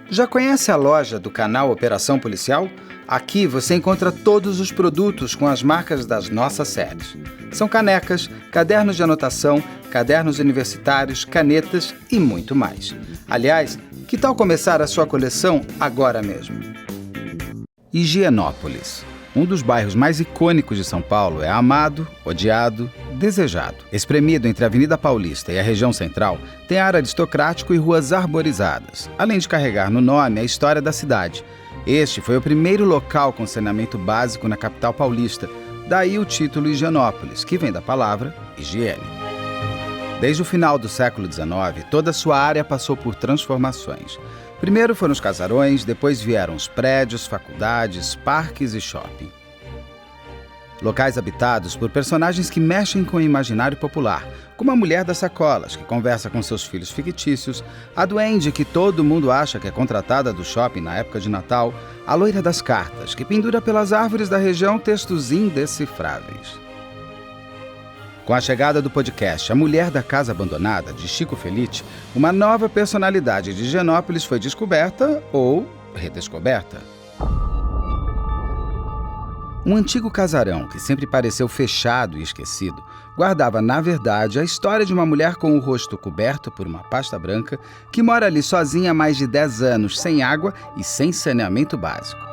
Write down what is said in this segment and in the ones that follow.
Já conhece a loja do canal Operação Policial? Aqui você encontra todos os produtos com as marcas das nossas séries. São canecas, cadernos de anotação, cadernos universitários, canetas e muito mais. Aliás, que tal começar a sua coleção agora mesmo? Higienópolis. Um dos bairros mais icônicos de São Paulo é amado, odiado, desejado. Espremido entre a Avenida Paulista e a região central, tem ar aristocrático e ruas arborizadas, além de carregar no nome a história da cidade. Este foi o primeiro local com saneamento básico na capital paulista, daí o título Higienópolis, que vem da palavra higiene. Desde o final do século XIX, toda a sua área passou por transformações. Primeiro foram os casarões, depois vieram os prédios, faculdades, parques e shopping. Locais habitados por personagens que mexem com o imaginário popular, como a mulher das sacolas, que conversa com seus filhos fictícios, a duende que todo mundo acha que é contratada do shopping na época de Natal, a loira das cartas, que pendura pelas árvores da região textos indecifráveis. Com a chegada do podcast A Mulher da Casa Abandonada, de Chico Felitti, uma nova personalidade de Higienópolis foi descoberta ou redescoberta. Um antigo casarão, que sempre pareceu fechado e esquecido, guardava, na verdade, a história de uma mulher com o rosto coberto por uma pasta branca que mora ali sozinha há mais de 10 anos, sem água e sem saneamento básico.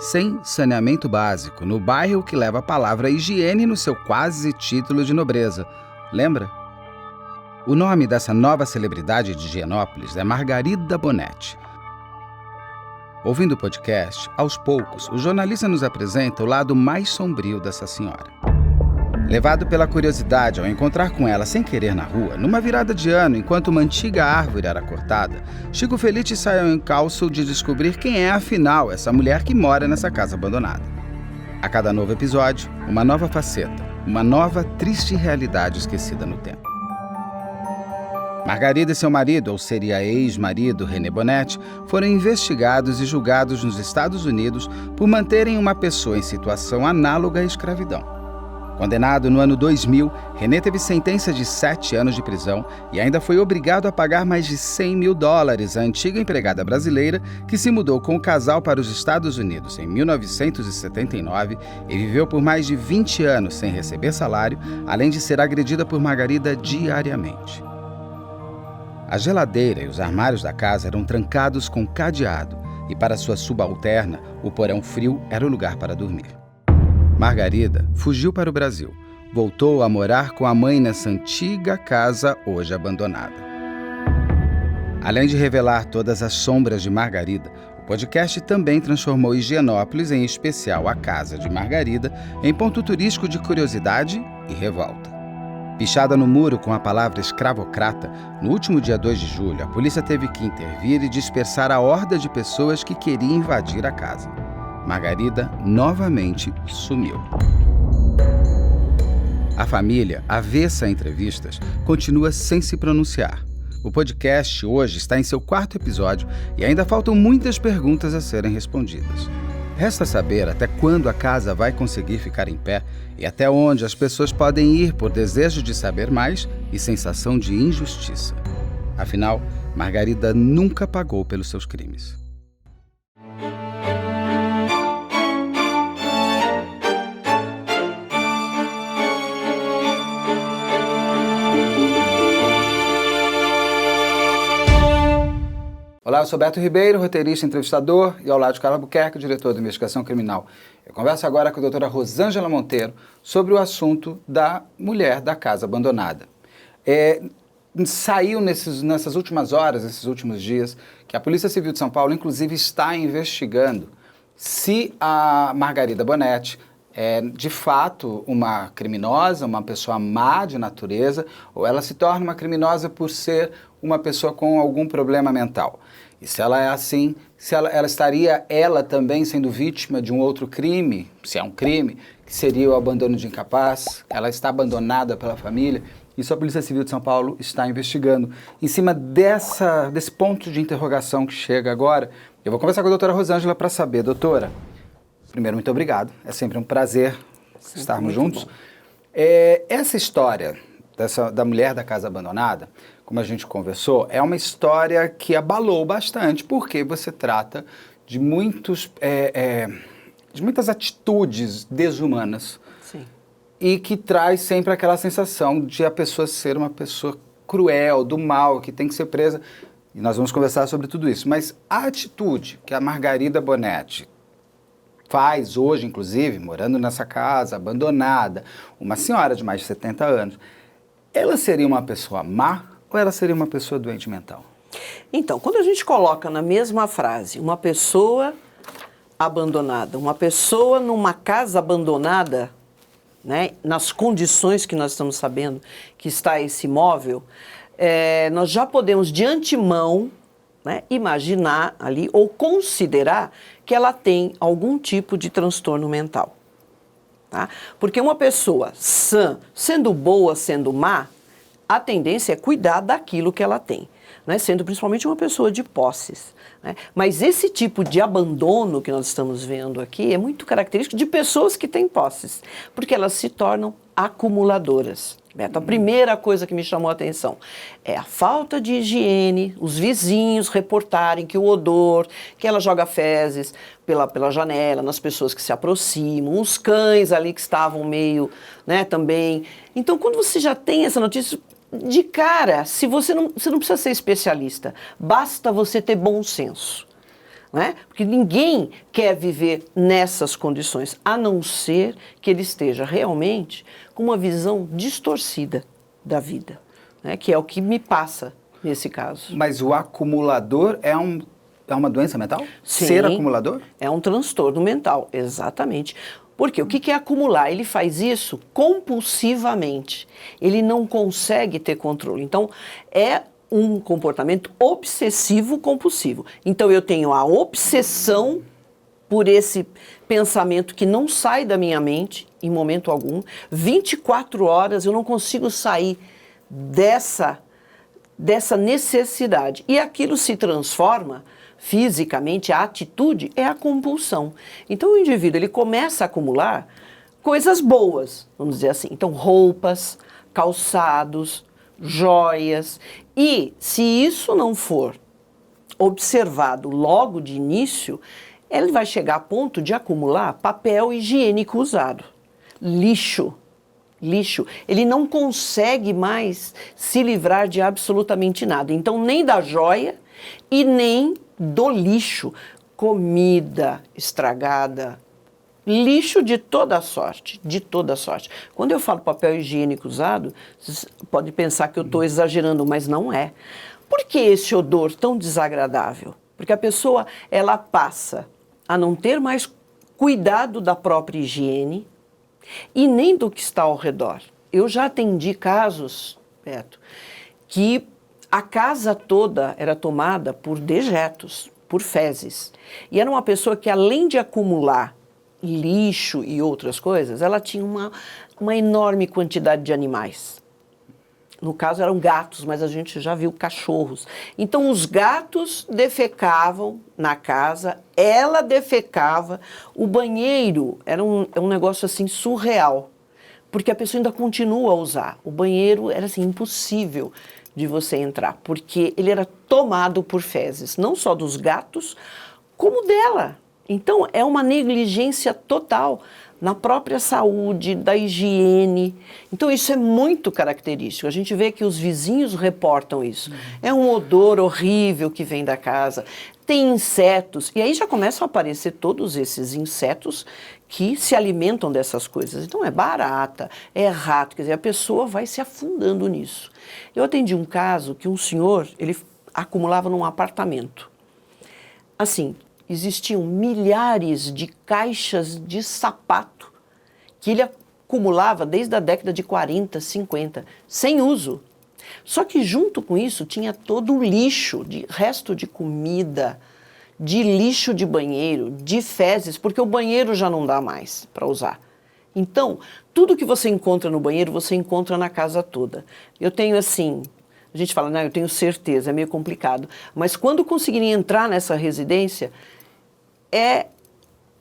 Sem saneamento básico, no bairro que leva a palavra higiene no seu quase título de nobreza. Lembra? O nome dessa nova celebridade de Higienópolis é Margarida Bonetti. Ouvindo o podcast, aos poucos, o jornalista nos apresenta o lado mais sombrio dessa senhora. Levado pela curiosidade ao encontrar com ela sem querer na rua, numa virada de ano, enquanto uma antiga árvore era cortada, Chico Felitti sai ao encalço de descobrir quem é, afinal, essa mulher que mora nessa casa abandonada. A cada novo episódio, uma nova faceta, uma nova triste realidade esquecida no tempo. Margarida e seu marido, ou seria ex-marido, René Bonetti, foram investigados e julgados nos Estados Unidos por manterem uma pessoa em situação análoga à escravidão. Condenado no ano 2000, René teve sentença de 7 anos de prisão e ainda foi obrigado a pagar mais de $100 mil à antiga empregada brasileira que se mudou com o casal para os Estados Unidos em 1979 e viveu por mais de 20 anos sem receber salário, além de ser agredida por Margarida diariamente. A geladeira e os armários da casa eram trancados com cadeado e, para sua subalterna, o porão frio era o lugar para dormir. Margarida fugiu para o Brasil. Voltou a morar com a mãe nessa antiga casa hoje abandonada. Além de revelar todas as sombras de Margarida, o podcast também transformou Higienópolis, em especial a Casa de Margarida, em ponto turístico de curiosidade e revolta. Pichada no muro com a palavra escravocrata, no último dia 2 de julho, a polícia teve que intervir e dispersar a horda de pessoas que queriam invadir a casa. Margarida novamente sumiu. A família, avessa a entrevistas, continua sem se pronunciar. O podcast hoje está em seu 4º episódio e ainda faltam muitas perguntas a serem respondidas. Resta saber até quando a casa vai conseguir ficar em pé e até onde as pessoas podem ir por desejo de saber mais e sensação de injustiça. Afinal, Margarida nunca pagou pelos seus crimes. Olá, eu sou Beto Ribeiro, roteirista e entrevistador, e ao lado de Carlos Albuquerque, diretor de investigação criminal. Eu converso agora com a doutora Rosângela Monteiro sobre o assunto da mulher da casa abandonada. Saiu nessas últimas horas, nesses últimos dias, que a Polícia Civil de São Paulo, inclusive, está investigando se a Margarida Bonetti é, de fato, uma criminosa, uma pessoa má de natureza, ou ela se torna uma criminosa por ser uma pessoa com algum problema mental. E se ela é assim, se ela estaria também sendo vítima de um outro crime, se é um crime, que seria o abandono de incapaz, ela está abandonada pela família. Isso a Polícia Civil de São Paulo está investigando. Em cima desse ponto de interrogação que chega agora, eu vou conversar com a doutora Rosângela para saber. Doutora, primeiro, muito obrigado. É sempre um prazer estarmos juntos. Essa história da mulher da casa abandonada, como a gente conversou, é uma história que abalou bastante, porque você trata de de muitas atitudes desumanas. Sim. E que traz sempre aquela sensação de a pessoa ser uma pessoa cruel, do mal, que tem que ser presa. E nós vamos conversar sobre tudo isso. Mas a atitude que a Margarida Bonetti faz hoje, inclusive, morando nessa casa, abandonada, uma senhora de mais de 70 anos, ela seria uma pessoa má ou ela seria uma pessoa doente mental? Então, quando a gente coloca na mesma frase uma pessoa abandonada, uma pessoa numa casa abandonada, né, nas condições que nós estamos sabendo que está esse imóvel, nós já podemos de antemão, né, imaginar ali ou considerar que ela tem algum tipo de transtorno mental. Tá? Porque uma pessoa sã, sendo boa, sendo má, a tendência é cuidar daquilo que ela tem, né? Sendo principalmente uma pessoa de posses. Né? Mas esse tipo de abandono que nós estamos vendo aqui é muito característico de pessoas que têm posses, porque elas se tornam acumuladoras. Beto, a primeira coisa que me chamou a atenção é a falta de higiene, os vizinhos reportarem que o odor, que ela joga fezes pela janela, nas pessoas que se aproximam, os cães ali que estavam meio, né, também. Então, quando você já tem essa notícia, de cara, se você não precisa ser especialista, basta você ter bom senso. Né? Porque ninguém quer viver nessas condições, a não ser que ele esteja realmente com uma visão distorcida da vida, né? Que é o que me passa nesse caso. Mas o acumulador é uma doença mental? Sim, ser acumulador? É um transtorno mental, exatamente. Porque o que é acumular? Ele faz isso compulsivamente, ele não consegue ter controle. Então, é um comportamento obsessivo-compulsivo. Então, eu tenho a obsessão por esse pensamento que não sai da minha mente em momento algum. 24 horas eu não consigo sair dessa necessidade. E aquilo se transforma fisicamente, a atitude é a compulsão. Então, o indivíduo ele começa a acumular coisas boas, vamos dizer assim. Então, roupas, calçados, joias. E se isso não for observado logo de início, ele vai chegar a ponto de acumular papel higiênico usado, lixo. Ele não consegue mais se livrar de absolutamente nada. Então, nem da joia e nem do lixo. Comida estragada, lixo de toda sorte, de toda sorte. Quando eu falo papel higiênico usado, você pode pensar que eu estou exagerando, mas não é. Por que esse odor tão desagradável? Porque a pessoa, ela passa a não ter mais cuidado da própria higiene e nem do que está ao redor. Eu já atendi casos, Beto, que a casa toda era tomada por dejetos, por fezes. E era uma pessoa que, além de acumular lixo e outras coisas, ela tinha uma enorme quantidade de animais. No caso eram gatos, mas a gente já viu cachorros. Então os gatos defecavam na casa, ela defecava, o banheiro era um negócio assim surreal, porque a pessoa ainda continua a usar. O banheiro era assim impossível de você entrar, porque ele era tomado por fezes, não só dos gatos, como dela. Então, é uma negligência total na própria saúde, da higiene. Então, isso é muito característico. A gente vê que os vizinhos reportam isso. É um odor horrível que vem da casa. Tem insetos. E aí já começam a aparecer todos esses insetos que se alimentam dessas coisas. Então, é barata, é rato. Quer dizer, a pessoa vai se afundando nisso. Eu atendi um caso que um senhor, ele acumulava num apartamento. Assim, existiam milhares de caixas de sapato que ele acumulava desde a década de 40, 50, sem uso. Só que junto com isso tinha todo o lixo, de resto de comida, de lixo de banheiro, de fezes, porque o banheiro já não dá mais para usar. Então, tudo que você encontra no banheiro, você encontra na casa toda. Eu tenho assim... A gente fala, não, eu tenho certeza, é meio complicado. Mas quando conseguirem entrar nessa residência, é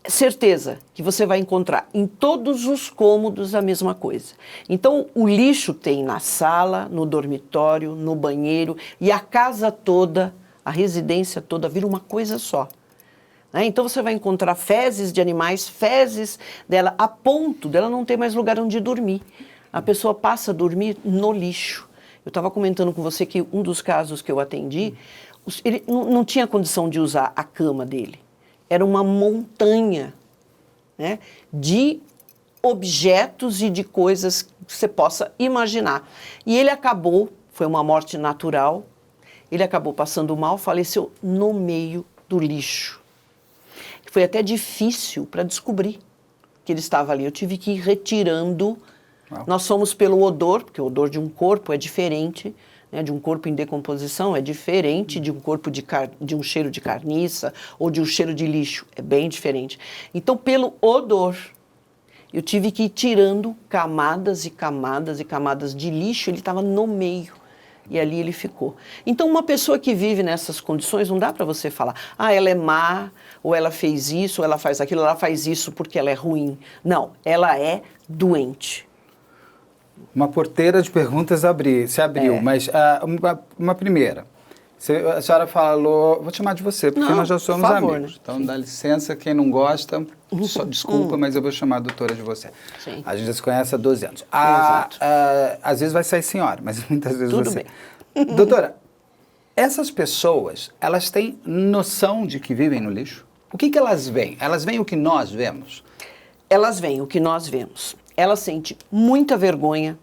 certeza que você vai encontrar em todos os cômodos a mesma coisa. Então, o lixo tem na sala, no dormitório, no banheiro, e a casa toda, a residência toda, vira uma coisa só. Né? Então, você vai encontrar fezes de animais, fezes dela, a ponto dela não ter mais lugar onde dormir. A pessoa passa a dormir no lixo. Eu estava comentando com você que um dos casos que eu atendi, ele não tinha condição de usar a cama dele. Era uma montanha, né, de objetos e de coisas que você possa imaginar. E ele acabou, foi uma morte natural, ele acabou passando mal, faleceu no meio do lixo. Foi até difícil para descobrir que ele estava ali. Eu tive que ir retirando. Nós fomos pelo odor, porque o odor de um corpo é diferente, né, de um corpo em decomposição é diferente de um corpo de um cheiro de carniça ou de um cheiro de lixo, é bem diferente. Então, pelo odor, eu tive que ir tirando camadas e camadas e camadas de lixo, ele estava no meio. E ali ele ficou. Então, uma pessoa que vive nessas condições, não dá para você falar, ela é má, ou ela fez isso, ou ela faz aquilo, ela faz isso porque ela é ruim. Não, ela é doente. Uma porteira de perguntas se abriu, mas uma primeira. A senhora falou, vou te chamar de você, porque nós já somos favor, amigos. Né? Então, Sim. dá licença, quem não gosta, só desculpa, mas eu vou chamar a doutora de você. Sim. A gente já se conhece há 12 anos. Às vezes vai sair senhora, mas muitas vezes Tudo você. bem. Doutora, essas pessoas, elas têm noção de que vivem no lixo? O que elas veem? Elas veem o que nós vemos? Elas veem o que nós vemos. Ela sente muita vergonha,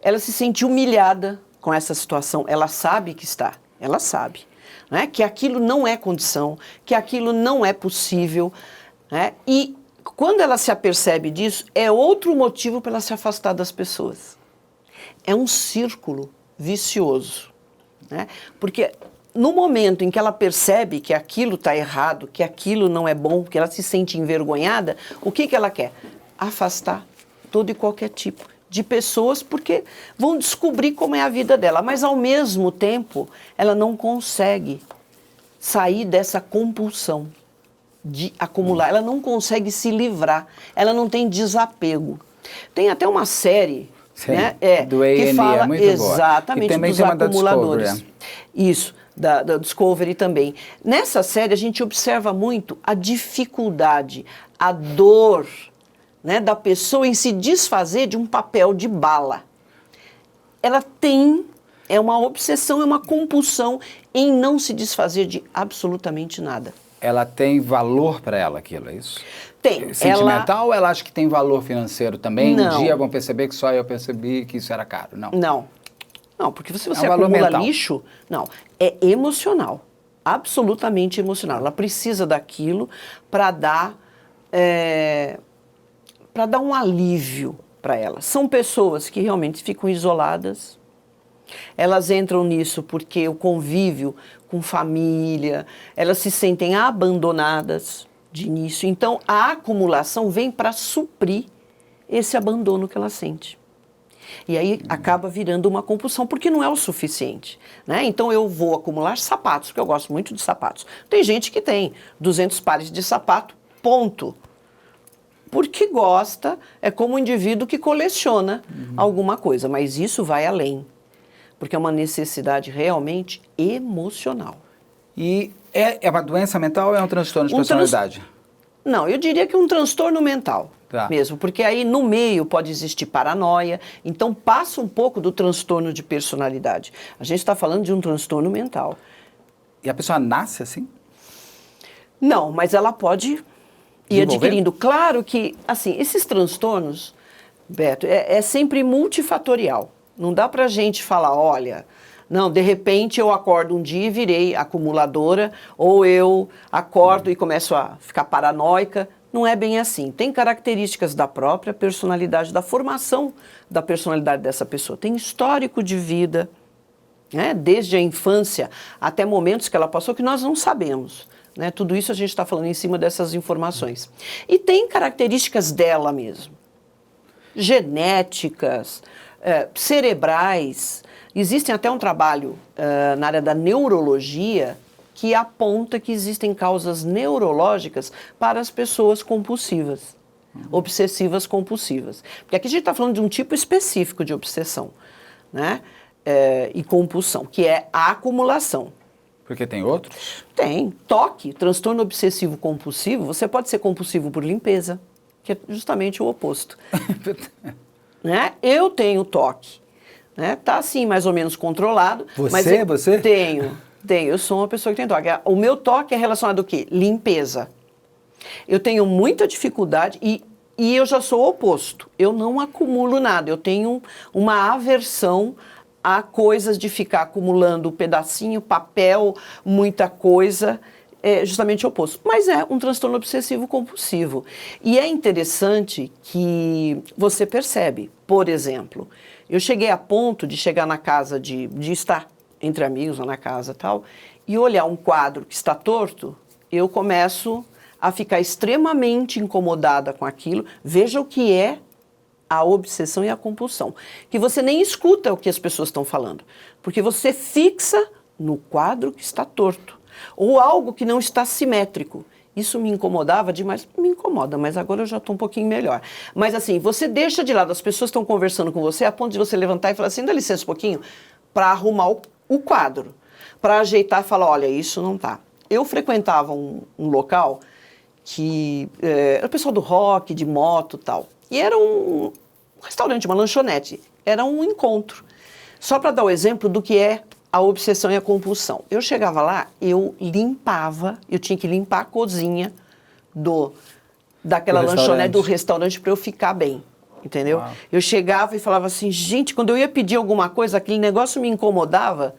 ela se sente humilhada com essa situação, ela sabe que está, ela sabe, né? Que aquilo não é condição, que aquilo não é possível, né? E quando ela se apercebe disso, é outro motivo para ela se afastar das pessoas. É um círculo vicioso, né? Porque no momento em que ela percebe que aquilo está errado, que aquilo não é bom, que ela se sente envergonhada, o que ela quer? Afastar todo e qualquer tipo de pessoas, porque vão descobrir como é a vida dela, mas ao mesmo tempo ela não consegue sair dessa compulsão de acumular, ela não consegue se livrar, ela não tem desapego. Tem até uma série, né, do A&E, que fala muito exatamente boa. E também dos tem uma da acumuladores. Discovery. Isso, da Discovery também. Nessa série a gente observa muito a dificuldade, a dor, né, da pessoa em se desfazer de um papel de bala. Ela é uma obsessão, é uma compulsão em não se desfazer de absolutamente nada. Ela tem valor para ela aquilo, é isso? Tem. Sentimental ou ela acha que tem valor financeiro também? Não. Um dia vão perceber que só eu percebi que isso era caro. Não. Não, porque se você valor acumula mental. lixo, não, é emocional, absolutamente emocional. Ela precisa daquilo para dar um alívio para ela. São pessoas que realmente ficam isoladas, elas entram nisso porque o convívio com família, elas se sentem abandonadas de início. Então, a acumulação vem para suprir esse abandono que ela sente. E aí acaba virando uma compulsão, porque não é o suficiente, né? Então eu vou acumular sapatos, porque eu gosto muito de sapatos. Tem gente que tem 200 pares de sapato, ponto. Porque gosta, é como um indivíduo que coleciona alguma coisa, mas isso vai além, porque é uma necessidade realmente emocional. E é uma doença mental ou é um transtorno de personalidade? Não, eu diria que é um transtorno mental. Tá. Mesmo, porque aí no meio pode existir paranoia, então passa um pouco do transtorno de personalidade. A gente está falando de um transtorno mental. E a pessoa nasce assim? Não, mas ela pode ir adquirindo. Claro que, assim, esses transtornos, Beto, é sempre multifatorial. Não dá pra gente falar, olha, não, de repente eu acordo um dia e virei acumuladora, ou eu acordo e começo a ficar paranoica. Não é bem assim. Tem características da própria personalidade, da formação da personalidade dessa pessoa. Tem histórico de vida, né? Desde a infância até momentos que ela passou que nós não sabemos. Né? Tudo isso a gente está falando em cima dessas informações. E tem características dela mesmo. Genéticas, cerebrais. Existe até um trabalho na área da neurologia, que aponta que existem causas neurológicas para as pessoas compulsivas, obsessivas compulsivas. Porque aqui a gente está falando de um tipo específico de obsessão, né? E compulsão, que é a acumulação. Porque tem outros? Tem. TOC, transtorno obsessivo compulsivo, você pode ser compulsivo por limpeza, que é justamente o oposto. Né? Eu tenho TOC. Né? Tá assim, mais ou menos controlado. Você? Tenho. Eu sou uma pessoa que tem TOC. O meu TOC é relacionado ao quê? Limpeza. Eu tenho muita dificuldade e eu já sou o oposto. Eu não acumulo nada. Eu tenho uma aversão a coisas de ficar acumulando pedacinho, papel, muita coisa. É justamente o oposto. Mas é um transtorno obsessivo compulsivo. E é interessante que você percebe, por exemplo, eu cheguei a ponto de chegar na casa, de estar entre amigos lá na casa e tal, e olhar um quadro que está torto, eu começo a ficar extremamente incomodada com aquilo. Veja o que é a obsessão e a compulsão. Que você nem escuta o que as pessoas estão falando, porque você fixa no quadro que está torto. Ou algo que não está simétrico. Isso me incomodava demais. Me incomoda, mas agora eu já estou um pouquinho melhor. Mas assim, você deixa de lado, as pessoas estão conversando com você a ponto de você levantar e falar assim, dá licença um pouquinho, para arrumar o quadro, para ajeitar e falar, olha, isso não tá. Eu frequentava um local que era o pessoal do rock, de moto e tal. E era um restaurante, uma lanchonete. Era um encontro. Só para dar o exemplo do que é a obsessão e a compulsão. Eu chegava lá, eu tinha que limpar a cozinha daquela lanchonete, do restaurante, para eu ficar bem, entendeu? Uau. Eu chegava e falava assim, gente, quando eu ia pedir alguma coisa, aquele negócio me incomodava,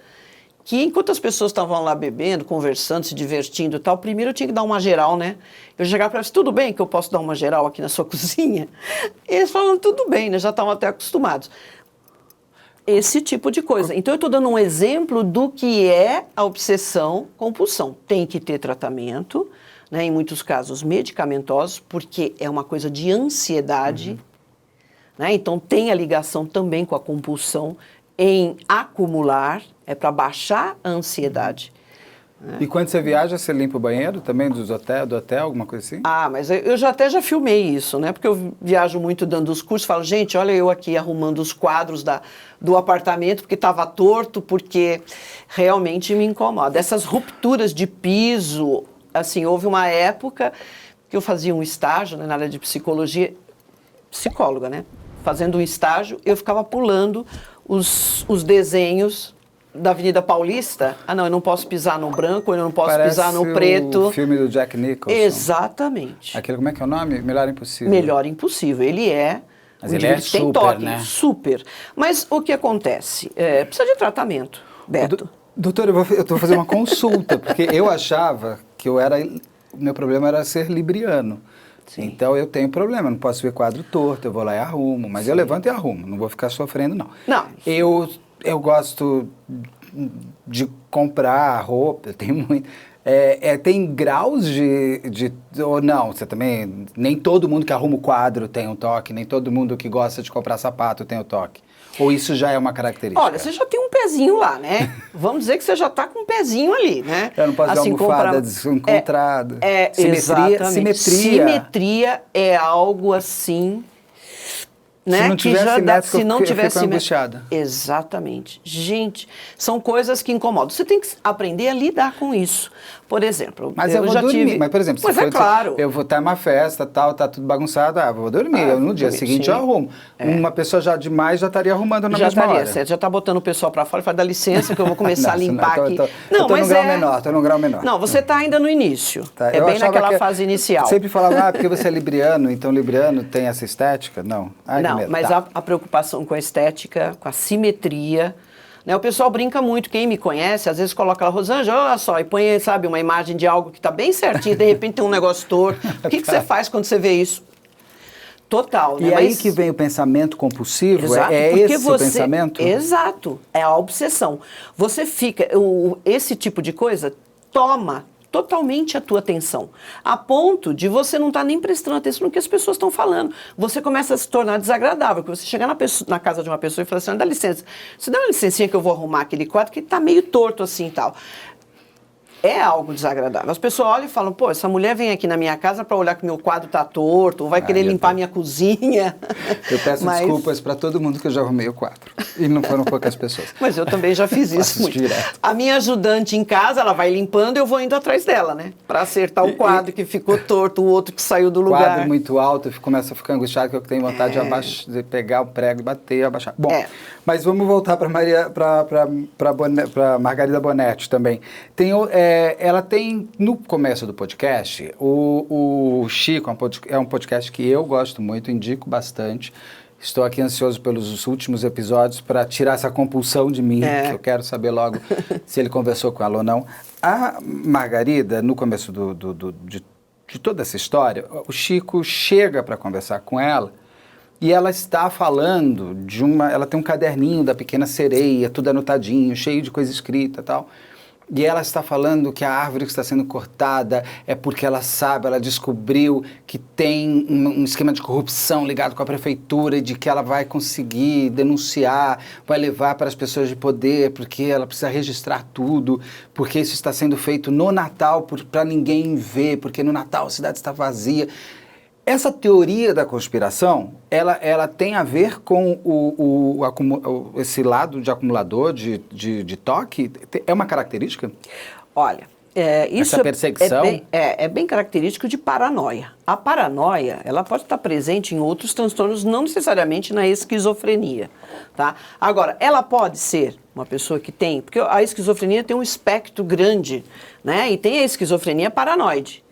que enquanto as pessoas estavam lá bebendo, conversando, se divertindo e tal, primeiro eu tinha que dar uma geral, né? Eu chegava para eles, tudo bem que eu posso dar uma geral aqui na sua cozinha? E eles falavam, tudo bem, né? Já estavam até acostumados. Esse tipo de coisa. Então, eu estou dando um exemplo do que é a obsessão compulsão. Tem que ter tratamento, né, em muitos casos medicamentosos, porque é uma coisa de ansiedade. Né, então, tem a ligação também com a compulsão em acumular, é para baixar a ansiedade. E quando você viaja, você limpa o banheiro também do hotel, alguma coisa assim? Ah, mas eu já filmei isso, né? Porque eu viajo muito dando os cursos, falo, gente, olha eu aqui arrumando os quadros do apartamento, porque estava torto, porque realmente me incomoda. Essas rupturas de piso, assim, houve uma época que eu fazia um estágio, né, na área de psicologia, psicóloga, né? Fazendo um estágio, eu ficava pulando os desenhos da Avenida Paulista. Ah, não, eu não posso pisar no branco, eu não posso pisar no preto. O filme do Jack Nicholson. Exatamente. Aquele, como é que é o nome? Melhor Impossível. Melhor Impossível. Ele é... Mas ele é super, toque, né? Super. Mas o que acontece? Precisa de tratamento, Beto. Doutor, eu vou fazer uma consulta, porque eu achava que o meu problema era ser libriano. Sim. Então eu tenho problema, não posso ver quadro torto, eu vou lá e arrumo, mas eu levanto e arrumo, não vou ficar sofrendo, não. Não. Eu gosto de comprar roupa, eu tenho muito. Tem graus ou não, você também, nem todo mundo que arruma o quadro tem um toque, nem todo mundo que gosta de comprar sapato tem o toque. Ou isso já é uma característica? Olha, você já tem um pezinho lá, né? Vamos dizer que você já está com um pezinho ali, né? Eu não posso ver almofada desencontrada. Simetria. Simetria é algo assim... Né? Se não tiver simétrico, se não tiver fico angustiada. Exatamente. Gente, são coisas que incomodam. Você tem que aprender a lidar com isso. Por exemplo, mas eu já dormir. Mas, por exemplo, claro. Eu vou estar em uma festa, tal, tá tudo bagunçado, vou dormir. No dia seguinte eu arrumo. Uma pessoa já demais já estaria arrumando na mesma hora. Você já está botando o pessoal para fora e fala, dá licença que eu vou começar a limpar aqui. Estou num grau menor. Não, você está ainda no início. Tá. É bem naquela fase inicial. Sempre falava, porque você é libriano, então libriano tem essa estética? Não. Não, mas a preocupação com a estética, com a simetria, né? O pessoal brinca muito, quem me conhece, às vezes coloca lá, Rosângela, olha só, e põe, sabe, uma imagem de algo que está bem certinho, de repente tem um negócio torto. O que você faz quando você vê isso? Total, né? E aí que vem o pensamento compulsivo? Exato, o pensamento? Exato, é a obsessão. Você fica, esse tipo de coisa toma totalmente a tua atenção, a ponto de você não estar nem prestando atenção no que as pessoas estão falando. Você começa a se tornar desagradável, porque você chega na casa de uma pessoa e fala assim, dá licença, você dá uma licencinha que eu vou arrumar aquele quadro que está meio torto assim e tal. é algo desagradável. As pessoas olham e falam, pô, essa mulher vem aqui na minha casa para olhar que meu quadro tá torto, ou vai querer limpar minha cozinha. Eu peço desculpas para todo mundo que eu já arrumei o quadro. E não foram poucas pessoas. Mas eu também já fiz isso muito. A minha ajudante em casa, ela vai limpando e eu vou indo atrás dela, né? Para acertar o quadro que ficou torto, o outro que saiu do lugar. Quadro muito alto, eu começo a ficar angustiado, que eu tenho vontade de pegar o prego e bater e abaixar. Bom, mas vamos voltar para Margarida Bonetti também. Ela tem, no começo do podcast, o Chico, é um podcast que eu gosto muito, indico bastante. Estou aqui ansioso pelos últimos episódios para tirar essa compulsão de mim, que eu quero saber logo se ele conversou com ela ou não. A Margarida, no começo de toda essa história, o Chico chega para conversar com ela e ela está falando ela tem um caderninho da Pequena Sereia, tudo anotadinho, cheio de coisa escrita e tal. E ela está falando que a árvore que está sendo cortada é porque ela descobriu que tem um esquema de corrupção ligado com a prefeitura e de que ela vai conseguir denunciar, vai levar para as pessoas de poder, porque ela precisa registrar tudo, porque isso está sendo feito no Natal para ninguém ver, porque no Natal a cidade está vazia. Essa teoria da conspiração, ela tem a ver com esse lado de acumulador, de toque? É uma característica? Olha, isso essa perseguição é bem característico de paranoia. A paranoia, ela pode estar presente em outros transtornos, não necessariamente na esquizofrenia, tá? Agora, ela pode ser uma pessoa que tem, porque a esquizofrenia tem um espectro grande, né? E tem a esquizofrenia paranoide.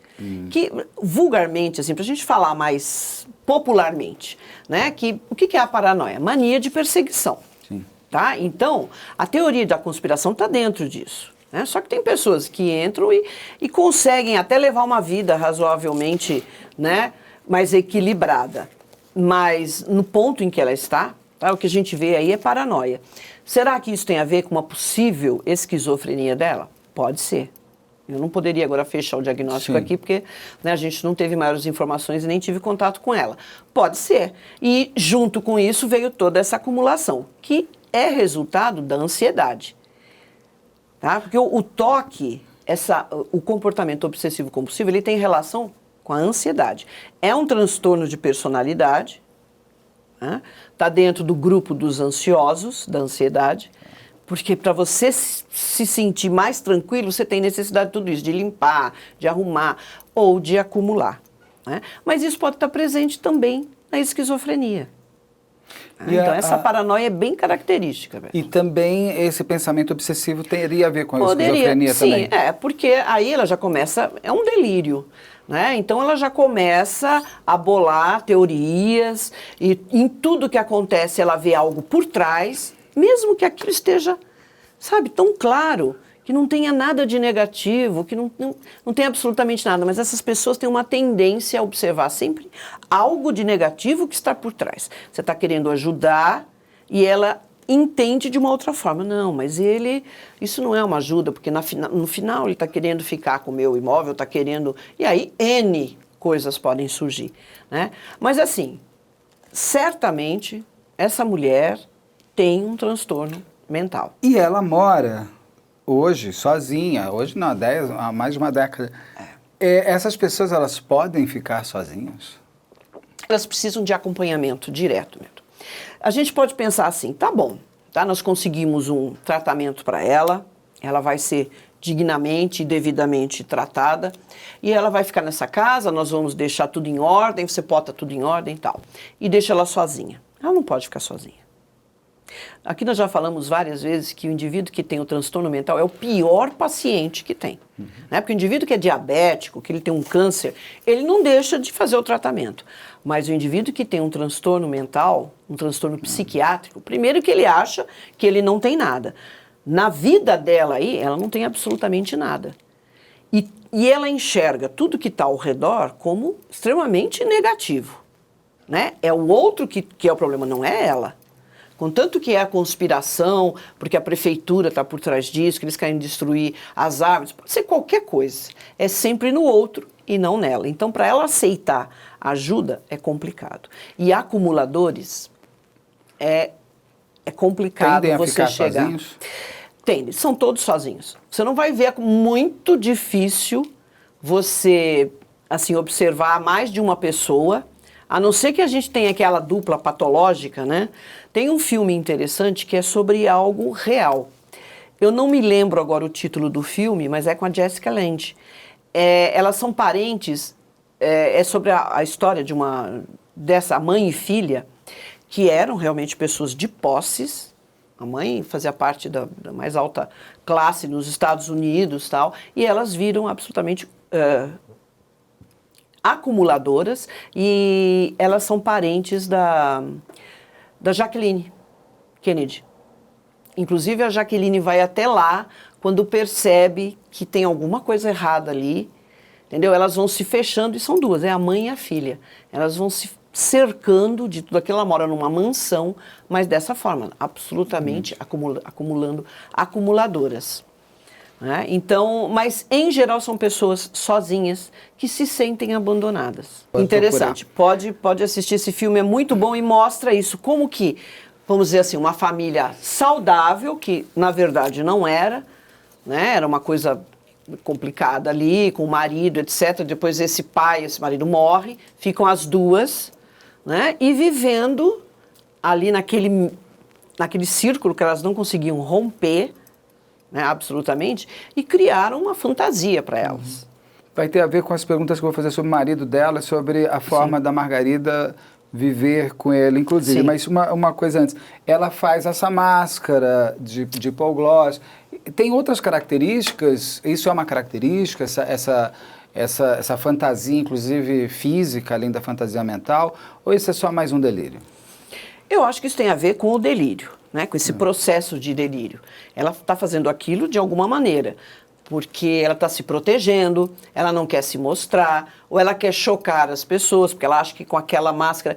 Que, vulgarmente, assim, para a gente falar mais popularmente, né, o que é a paranoia? Mania de perseguição. Sim. Tá? Então, a teoria da conspiração está dentro disso. Né? Só que tem pessoas que entram e conseguem até levar uma vida razoavelmente, né, mais equilibrada. Mas no ponto em que ela está, tá, o que a gente vê aí é paranoia. Será que isso tem a ver com uma possível esquizofrenia dela? Pode ser. Eu não poderia agora fechar o diagnóstico aqui, porque, né, a gente não teve maiores informações e nem tive contato com ela. Pode ser. E junto com isso veio toda essa acumulação, que é resultado da ansiedade. Tá? Porque o toque, o comportamento obsessivo-compulsivo, ele tem relação com a ansiedade. É um transtorno de personalidade, né? Tá dentro do grupo dos ansiosos, da ansiedade. Porque para você se sentir mais tranquilo, você tem necessidade de tudo isso, de limpar, de arrumar ou de acumular. Né? Mas isso pode estar presente também na esquizofrenia. Então, essa paranoia é bem característica. E também esse pensamento obsessivo teria a ver com a esquizofrenia também? Sim, porque aí ela já começa, é um delírio. Né? Então ela já começa a bolar teorias e em tudo que acontece ela vê algo por trás, mesmo que aquilo esteja, sabe, tão claro, que não tenha nada de negativo, que não tem absolutamente nada, mas essas pessoas têm uma tendência a observar sempre algo de negativo que está por trás. Você está querendo ajudar e ela entende de uma outra forma. Não, mas isso não é uma ajuda, porque no final ele está querendo ficar com o meu imóvel, está querendo... E aí N coisas podem surgir, né? Mas assim, certamente essa mulher tem um transtorno mental. E ela mora hoje sozinha, hoje não, há mais de uma década. Essas pessoas, elas podem ficar sozinhas? Elas precisam de acompanhamento direto mesmo. A gente pode pensar assim, tá bom, tá? Nós conseguimos um tratamento para ela vai ser dignamente e devidamente tratada, e ela vai ficar nessa casa, nós vamos deixar tudo em ordem, você bota tudo em ordem e tal, e deixa ela sozinha. Ela não pode ficar sozinha. Aqui nós já falamos várias vezes que o indivíduo que tem o transtorno mental é o pior paciente que tem. Né? Porque o indivíduo que é diabético, que ele tem um câncer, ele não deixa de fazer o tratamento. Mas o indivíduo que tem um transtorno mental, um transtorno psiquiátrico, primeiro que ele acha que ele não tem nada. Na vida dela aí, ela não tem absolutamente nada. E ela enxerga tudo que está ao redor como extremamente negativo. Né? É o outro que é o problema, não é ela. Contanto que é a conspiração, porque a prefeitura está por trás disso, que eles querem destruir as árvores, pode ser qualquer coisa. É sempre no outro e não nela. Então, para ela aceitar ajuda, é complicado. E acumuladores, é complicado Tendem a você ficar chegar. Sozinhos? Tem, eles são todos sozinhos. Você não vai ver, é muito difícil você, assim, observar mais de uma pessoa, a não ser que a gente tenha aquela dupla patológica, né? Tem um filme interessante que é sobre algo real. Eu não me lembro agora o título do filme, mas é com a Jessica Lange. Elas são parentes, é sobre a história dessa mãe e filha, que eram realmente pessoas de posses. A mãe fazia parte da mais alta classe nos Estados Unidos, tal, e elas viram absolutamente acumuladoras, e elas são parentes da Jacqueline Kennedy. Inclusive, a Jacqueline vai até lá quando percebe que tem alguma coisa errada ali, entendeu? Elas vão se fechando, e são duas, é a mãe e a filha. Elas vão se cercando de tudo aquilo. Ela mora numa mansão, mas dessa forma, absolutamente acumulando acumuladoras. Né? Então, mas em geral são pessoas sozinhas que se sentem abandonadas. Pode Interessante. Pode assistir esse filme, é muito bom e mostra isso, como que, vamos dizer assim, uma família saudável, que na verdade não era, né? Era uma coisa complicada ali, com o marido, etc. Depois esse marido morre, ficam as duas, né? E vivendo ali naquele círculo que elas não conseguiam romper, né, absolutamente, e criaram uma fantasia para elas. Vai ter a ver com as perguntas que eu vou fazer sobre o marido dela, sobre a forma da Margarida viver com ele, inclusive. Sim. Mas uma coisa antes, ela faz essa máscara de hipoglós. Tem outras características? Isso é uma característica, essa fantasia, inclusive física, além da fantasia mental? Ou isso é só mais um delírio? Eu acho que isso tem a ver com o delírio, né? Com esse processo de delírio. Ela está fazendo aquilo de alguma maneira, porque ela está se protegendo, ela não quer se mostrar, ou ela quer chocar as pessoas, porque ela acha que com aquela máscara...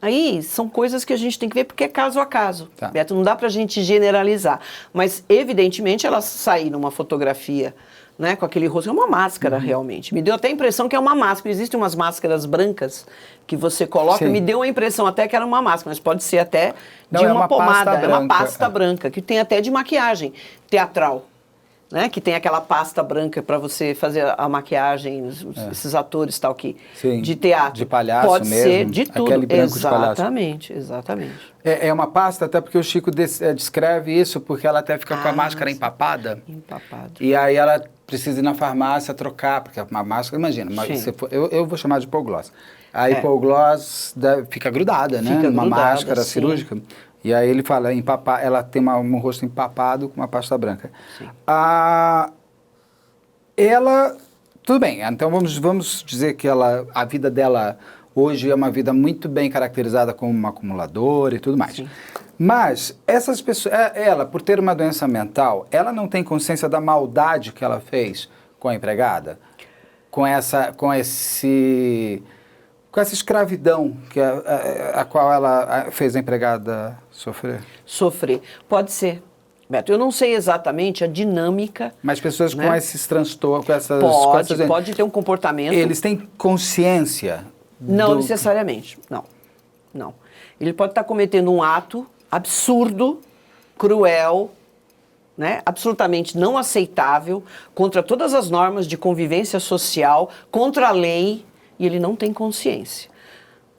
Aí são coisas que a gente tem que ver, porque é caso a caso. Tá. Beto, não dá pra gente generalizar. Mas, evidentemente, ela sair numa fotografia, né, com aquele rosto, é uma máscara realmente. Me deu até a impressão que é uma máscara. Existem umas máscaras brancas que você coloca, Sim. me deu a impressão até que era uma máscara, mas pode ser até Não, de é uma uma pomada, pasta é uma branca, pasta branca, que tem até de maquiagem teatral. Né, que tem aquela pasta branca para você fazer a maquiagem, esses atores tal que Sim, de teatro. de palhaço pode mesmo, ser de tudo. aquele branco de palhaço. Exatamente. É uma pasta, até porque o Chico descreve isso, porque ela até fica com a máscara sim. empapada. Empapado. E aí ela precisa ir na farmácia trocar, porque uma máscara, imagina, Sim. eu vou chamar de hipoglós. A hipoglós fica grudada, né? Fica Uma grudada, máscara sim. cirúrgica. E aí ele fala, ela tem um rosto empapado com uma pasta branca. Sim. Ela, tudo bem, então vamos dizer que a vida dela hoje é uma vida muito bem caracterizada como uma acumuladora e tudo mais. Sim. Mas essas pessoas, ela, por ter uma doença mental, ela não tem consciência da maldade que ela fez com a empregada? Com essa escravidão a qual ela fez a empregada sofrer? Sofrer. Pode ser. Beto, eu não sei exatamente a dinâmica. Mas pessoas né? com esses transtornos, com essas... Pode ter um comportamento. Eles têm consciência? Não necessariamente, não. Ele pode estar cometendo um ato absurdo, cruel, né? Absolutamente não aceitável, contra todas as normas de convivência social, contra a lei, e ele não tem consciência.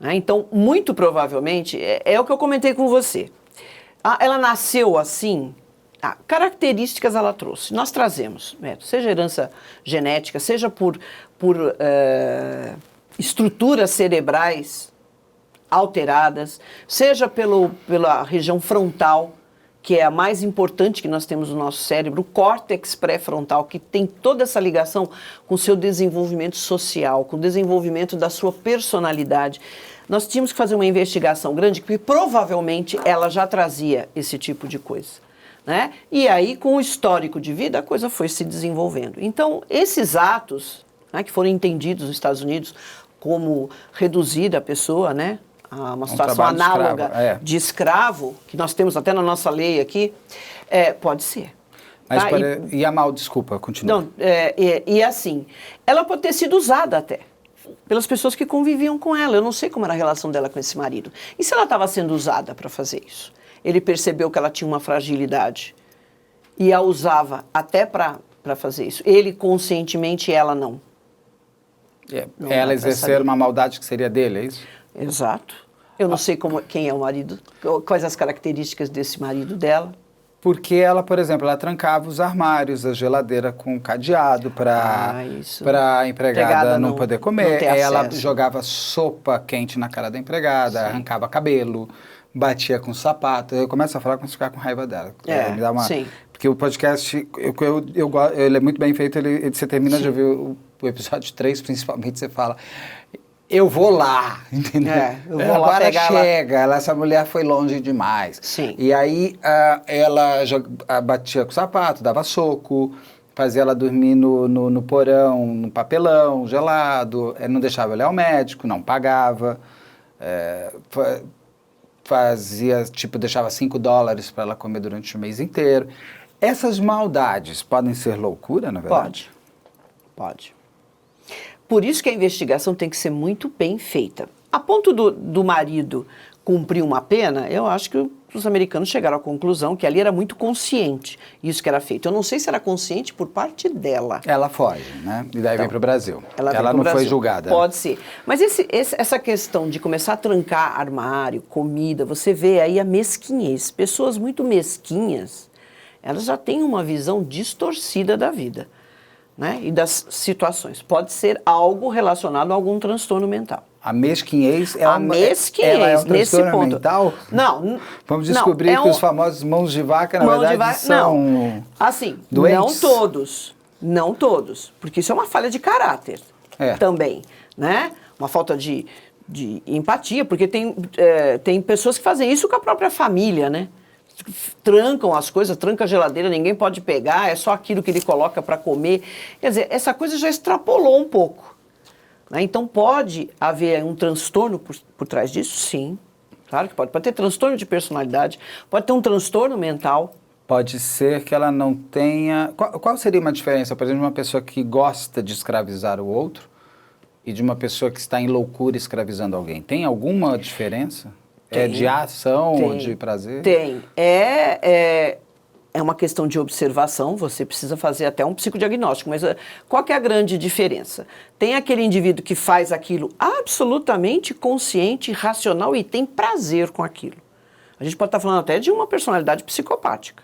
Né? Então, muito provavelmente, é o que eu comentei com você. Ela nasceu assim... características ela trouxe. Nós trazemos, seja herança genética, seja por estruturas cerebrais alteradas, seja pela região frontal, que é a mais importante que nós temos no nosso cérebro, o córtex pré-frontal, que tem toda essa ligação com o seu desenvolvimento social, com o desenvolvimento da sua personalidade. Nós tínhamos que fazer uma investigação grande, porque provavelmente ela já trazia esse tipo de coisa. Né? E aí, com o histórico de vida, a coisa foi se desenvolvendo. Então, esses atos, né, que foram entendidos nos Estados Unidos como reduzir a pessoa, né, a uma situação análoga de escravo, que nós temos até na nossa lei aqui, pode ser. Mas tá? e a mal, desculpa, continua. Não, e assim, ela pode ter sido usada até pelas pessoas que conviviam com ela. Eu não sei como era a relação dela com esse marido. E se ela estava sendo usada para fazer isso? Ele percebeu que ela tinha uma fragilidade E a usava até para fazer isso. Ele conscientemente, ela não. Não Ela dá pra exercer saber. uma maldade que seria dele, é isso? Exato. Eu não sei quem é o marido, quais as características desse marido dela. Porque ela, por exemplo, ela trancava os armários, a geladeira com cadeado para Isso. a empregada não não poder não comer. ter Ela acesso. jogava sopa quente na cara da empregada, arrancava cabelo, batia com sapato. Eu começo a falar com ficar com raiva dela. Me dá uma... sim. Porque o podcast, ele é muito bem feito, você termina de ouvir o episódio 3, principalmente, você fala... Eu vou lá, entendeu? Eu vou lá Agora pegar chega, essa mulher foi longe demais. Sim. E aí ela batia com o sapato, dava soco, fazia ela dormir no porão, no papelão, gelado, não deixava ela ir ao médico, não pagava, fazia, tipo, deixava $5 para ela comer durante o mês inteiro. Essas maldades podem ser loucura, na verdade? Pode. Por isso que a investigação tem que ser muito bem feita. A ponto do marido cumprir uma pena, eu acho que os americanos chegaram à conclusão que ali era muito consciente isso que era feito. Eu não sei se era consciente por parte dela. Ela foge, né? E daí vem para o Brasil. Ela não foi julgada. Pode ser. Mas essa questão de começar a trancar armário, comida, você vê aí a mesquinhez. Pessoas muito mesquinhas, elas já têm uma visão distorcida da vida. Né? E das situações. Pode ser algo relacionado a algum transtorno mental. A mesquinhez é ela é um nesse ponto mental? Não. Vamos descobrir que os famosos mãos de vaca, na verdade, são não. Assim, doentes? Não todos. Porque isso é uma falha de caráter também. Né? Uma falta de empatia, porque tem pessoas que fazem isso com a própria família, né? Trancam as coisas, tranca a geladeira, ninguém pode pegar, é só aquilo que ele coloca para comer. Quer dizer, essa coisa já extrapolou um pouco. Né? Então pode haver um transtorno por trás disso? Sim. Claro que pode. Pode ter transtorno de personalidade, pode ter um transtorno mental. Pode ser que ela não tenha... Qual seria uma diferença, por exemplo, de uma pessoa que gosta de escravizar o outro e de uma pessoa que está em loucura escravizando alguém? Tem alguma diferença? É de ação ou de prazer? Tem. É uma questão de observação, você precisa fazer até um psicodiagnóstico, mas qual que é a grande diferença? Tem aquele indivíduo que faz aquilo absolutamente consciente, racional e tem prazer com aquilo. A gente pode estar falando até de uma personalidade psicopática.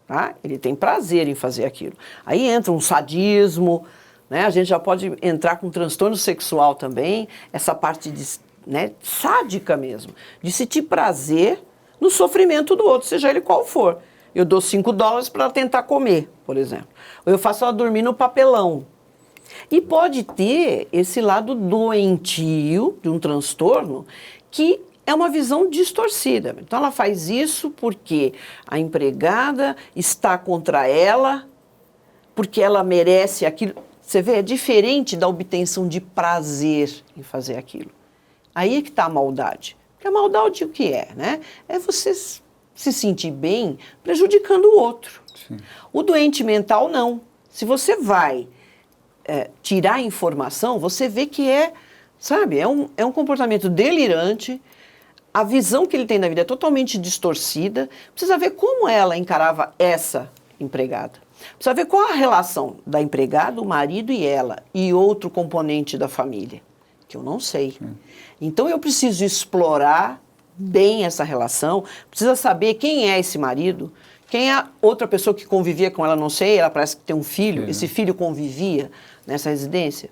Tá? Ele tem prazer em fazer aquilo. Aí entra um sadismo, né? A gente já pode entrar com transtorno sexual também, essa parte sádica mesmo, de sentir prazer no sofrimento do outro, seja ele qual for. Eu dou $5 para ela tentar comer, por exemplo. Ou eu faço ela dormir no papelão. E pode ter esse lado doentio de um transtorno que é uma visão distorcida. Então ela faz isso porque a empregada está contra ela, porque ela merece aquilo. Você vê, é diferente da obtenção de prazer em fazer aquilo. Aí é que está a maldade. Porque a maldade o que é, né? É você se sentir bem prejudicando o outro. Sim. O doente mental, não. Se você vai tirar informação, você vê que é um comportamento delirante, a visão que ele tem da vida é totalmente distorcida. Precisa ver como ela encarava essa empregada. Precisa ver qual a relação da empregada, o marido e ela, e outro componente da família, que eu não sei. Sim. Então eu preciso explorar bem essa relação, precisa saber quem é esse marido, quem é a outra pessoa que convivia com ela, não sei, ela parece que tem um filho, esse filho convivia nessa residência,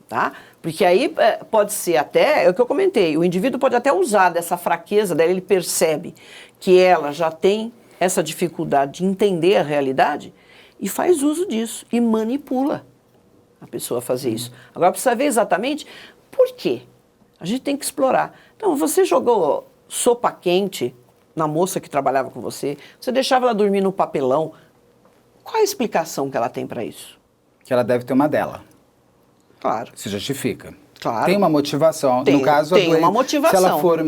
tá? Porque aí pode ser até, é o que eu comentei, o indivíduo pode até usar dessa fraqueza dela, ele percebe que ela já tem essa dificuldade de entender a realidade e faz uso disso e manipula a pessoa a fazer isso. Agora precisa ver exatamente por quê. A gente tem que explorar. Então, você jogou sopa quente na moça que trabalhava com você, você deixava ela dormir no papelão. Qual a explicação que ela tem para isso? Que ela deve ter uma dela. Claro. Se justifica. Claro. Tem uma motivação. Tem, no caso, tem uma motivação. Se ela for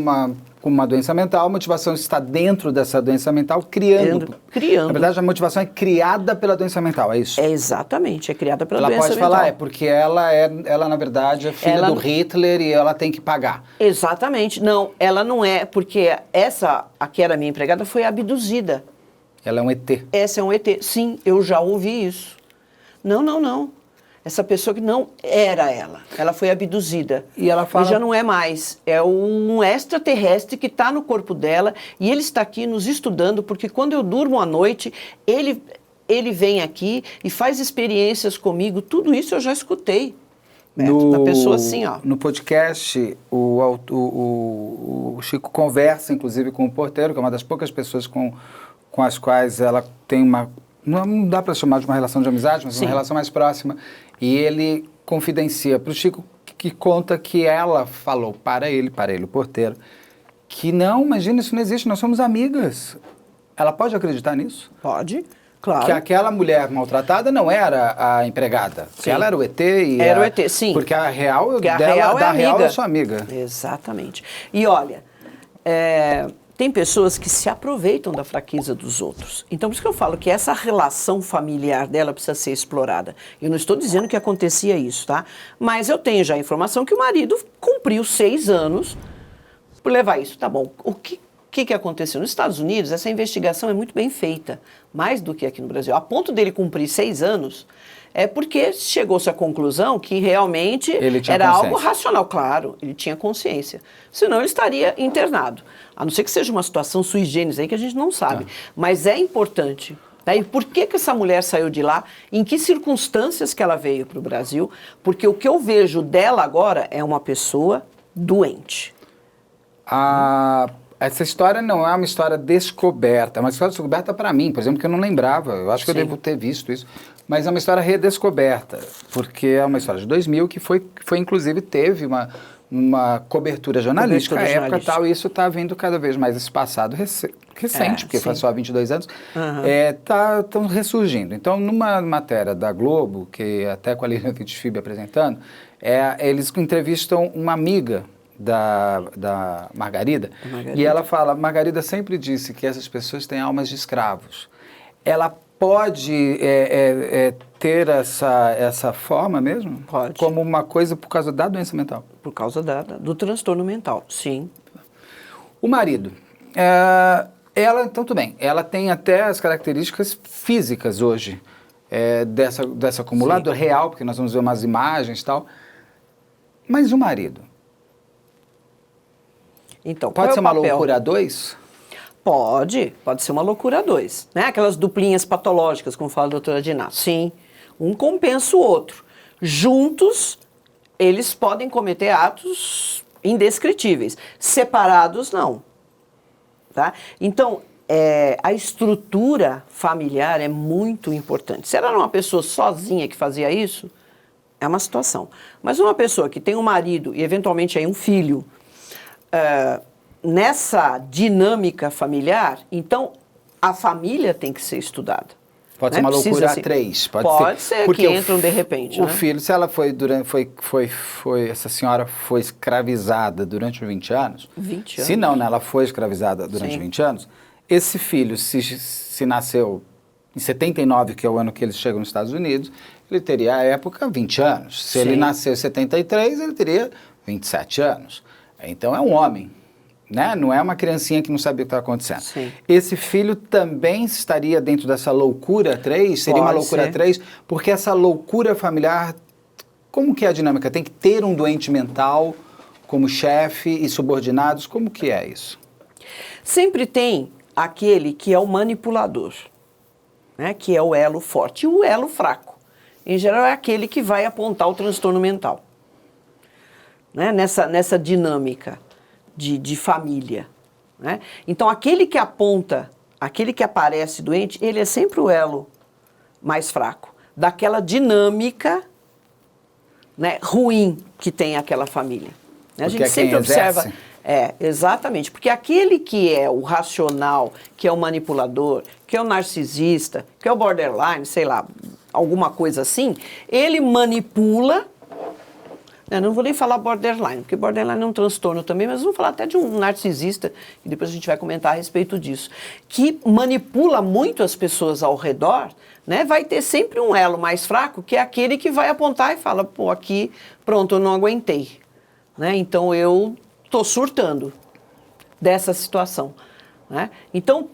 com uma doença mental, a motivação está dentro dessa doença mental, criando. Na verdade, a motivação é criada pela doença mental, é isso? É exatamente, é criada pela doença mental. Ela pode falar, porque ela na verdade, é filha do Hitler e ela tem que pagar. Exatamente. Não, ela não é, porque a que era minha empregada foi abduzida. Ela é um ET. Essa é um ET. Sim, eu já ouvi isso. Não, não, não. Essa pessoa que não era ela. Ela foi abduzida. E ela fala... E já não é mais. É um extraterrestre que está no corpo dela e ele está aqui nos estudando, porque quando eu durmo à noite, ele vem aqui e faz experiências comigo. Tudo isso eu já escutei. Da pessoa assim, ó. No podcast, o Chico conversa, inclusive, com o porteiro, que é uma das poucas pessoas com as quais ela tem uma... Não dá para chamar de uma relação de amizade, mas Sim. uma relação mais próxima. E ele confidencia para o Chico, que conta que ela falou para ele, o porteiro, que não, imagina, isso não existe, nós somos amigas. Ela pode acreditar nisso? Pode, claro. Que aquela mulher maltratada não era a empregada. Sim. Que ela era o ET. E era o ET, sim. Porque a real Porque dela, da real é sua amiga. Exatamente. E olha, tem pessoas que se aproveitam da fraqueza dos outros. Então, por isso que eu falo que essa relação familiar dela precisa ser explorada. Eu não estou dizendo que acontecia isso, tá? Mas eu tenho já a informação que o marido cumpriu 6 anos por levar isso. Tá bom, o que aconteceu? Nos Estados Unidos, essa investigação é muito bem feita, mais do que aqui no Brasil. A ponto dele cumprir 6 anos, é porque chegou-se à conclusão que realmente era algo racional. Claro, ele tinha consciência. Senão ele estaria internado. A não ser que seja uma situação sui generis aí que a gente não sabe. Mas é importante. Tá? E por que essa mulher saiu de lá? Em que circunstâncias que ela veio para o Brasil? Porque o que eu vejo dela agora é uma pessoa doente. Essa história não é uma história descoberta, é uma história descoberta para mim, por exemplo, que eu não lembrava. Eu acho que eu devo ter visto isso. Mas é uma história redescoberta, porque é uma história de 2000 que foi inclusive, teve uma cobertura jornalística à época e tal, e isso está vindo cada vez mais esse passado recente, porque faz só 22 anos, estão ressurgindo. Então, numa matéria da Globo, que até com a Lilian Vitfib apresentando, eles entrevistam uma amiga da Margarida, e ela fala, Margarida sempre disse que essas pessoas têm almas de escravos. Ela pode ter essa forma mesmo? Pode. Como uma coisa por causa da doença mental? Por causa do transtorno mental, sim. O marido, ela, então tudo bem, ela tem até as características físicas hoje dessa acumuladora real, porque nós vamos ver umas imagens e tal, mas o marido? Então, pode ser uma papel? loucura a 2? Pode ser uma loucura a 2, né? Aquelas duplinhas patológicas, como fala a doutora Diná. Sim, um compensa o outro. Juntos, eles podem cometer atos indescritíveis. Separados, não. Tá? Então, a estrutura familiar é muito importante. Se ela era uma pessoa sozinha que fazia isso, é uma situação. Mas uma pessoa que tem um marido e, eventualmente, aí um filho... nessa dinâmica familiar, então a família tem que ser estudada. Pode ser uma loucura a 3. Pode ser porque que entram de repente. O filho, se ela essa senhora foi escravizada durante 20 anos. 20 anos. Se não, né, ela foi escravizada durante 20 anos. Esse filho, se nasceu em 79, que é o ano que eles chegam nos Estados Unidos, ele teria, à época, 20 anos. Se ele nasceu em 73, ele teria 27 anos. Então é um homem, né? Não é uma criancinha que não sabia o que estava acontecendo. Sim. Esse filho também estaria dentro dessa loucura 3? Seria uma loucura 3? Porque essa loucura familiar, como que é a dinâmica? Tem que ter um doente mental como chefe e subordinados? Como que é isso? Sempre tem aquele que é o manipulador, né? Que é o elo forte. E o elo fraco, em geral, é aquele que vai apontar o transtorno mental. Né? Nessa dinâmica de família. Né? Então, aquele que aponta, aquele que aparece doente, ele é sempre o elo mais fraco daquela dinâmica, né, ruim que tem aquela família. Né? A gente sempre observa... exatamente. Porque aquele que é o racional, que é o manipulador, que é o narcisista, que é o borderline, sei lá, alguma coisa assim, ele manipula... Eu não vou nem falar borderline, porque borderline é um transtorno também, mas vamos falar até de um narcisista, e depois a gente vai comentar a respeito disso, que manipula muito as pessoas ao redor, né? Vai ter sempre um elo mais fraco, que é aquele que vai apontar e fala, pô, aqui, pronto, eu não aguentei, né? Então eu estou surtando dessa situação, né? Então,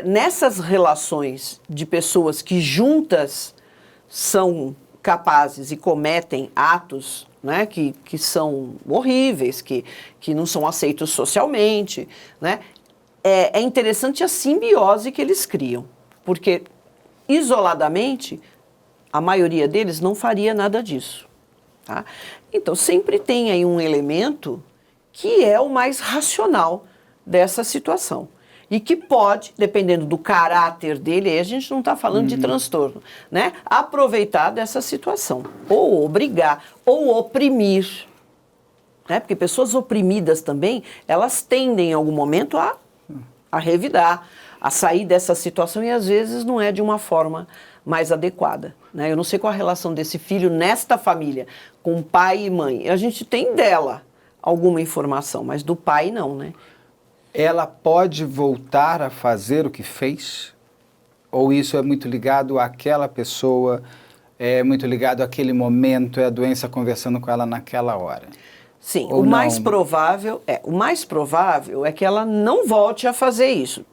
nessas relações de pessoas que juntas são capazes e cometem atos, né, que são horríveis, que não são aceitos socialmente, né, é interessante a simbiose que eles criam, porque isoladamente a maioria deles não faria nada disso. Tá? Então sempre tem aí um elemento que é o mais racional dessa situação. E que pode, dependendo do caráter dele, aí a gente não está falando de transtorno, né? Aproveitar dessa situação, ou obrigar, ou oprimir. Né? Porque pessoas oprimidas também, elas tendem em algum momento a revidar, a sair dessa situação e às vezes não é de uma forma mais adequada. Né? Eu não sei qual a relação desse filho nesta família, com pai e mãe. A gente tem dela alguma informação, mas do pai não, né? Ela pode voltar a fazer o que fez? Ou isso é muito ligado àquela pessoa, é muito ligado àquele momento, é a doença conversando com ela naquela hora? Sim, ou o mais não? provável é que ela não volte a fazer isso.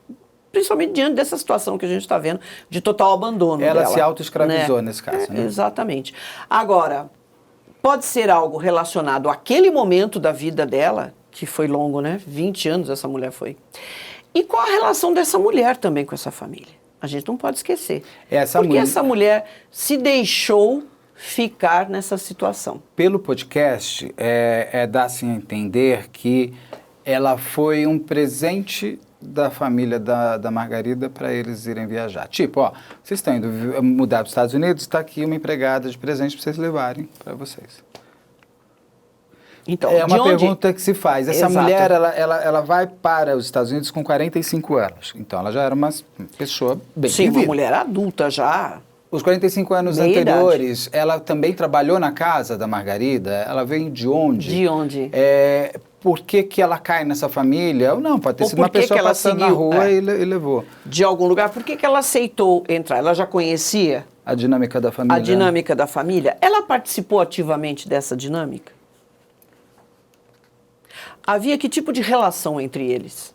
Principalmente diante dessa situação que a gente está vendo de total abandono Ela dela, se autoescravizou, né? nesse caso, né? Exatamente. Agora, pode ser algo relacionado àquele momento da vida dela, que foi longo, né? 20 anos essa mulher foi. E qual a relação dessa mulher também com essa família? A gente não pode esquecer. Porque essa mulher se deixou ficar nessa situação. Pelo podcast, dá-se a entender que ela foi um presente da família da Margarida para eles irem viajar. Tipo, ó, vocês estão indo mudar para os Estados Unidos, está aqui uma empregada de presente para vocês levarem para vocês. Então, é uma pergunta que se faz. Essa Exato. mulher, ela vai para os Estados Unidos com 45 anos. Então, ela já era uma pessoa bem Sim, vivida. uma mulher adulta já. Os 45 anos Meia anteriores, ela também trabalhou na casa da Margarida? Ela veio de onde? De onde? Por que ela cai nessa família? Ou não, pode ter Ou sido uma por que pessoa que ela passando na seguiu? rua e levou. De algum lugar. Por que ela aceitou entrar? Ela já conhecia A dinâmica da família. a dinâmica da família? Ela participou ativamente dessa dinâmica? Havia que tipo de relação entre eles?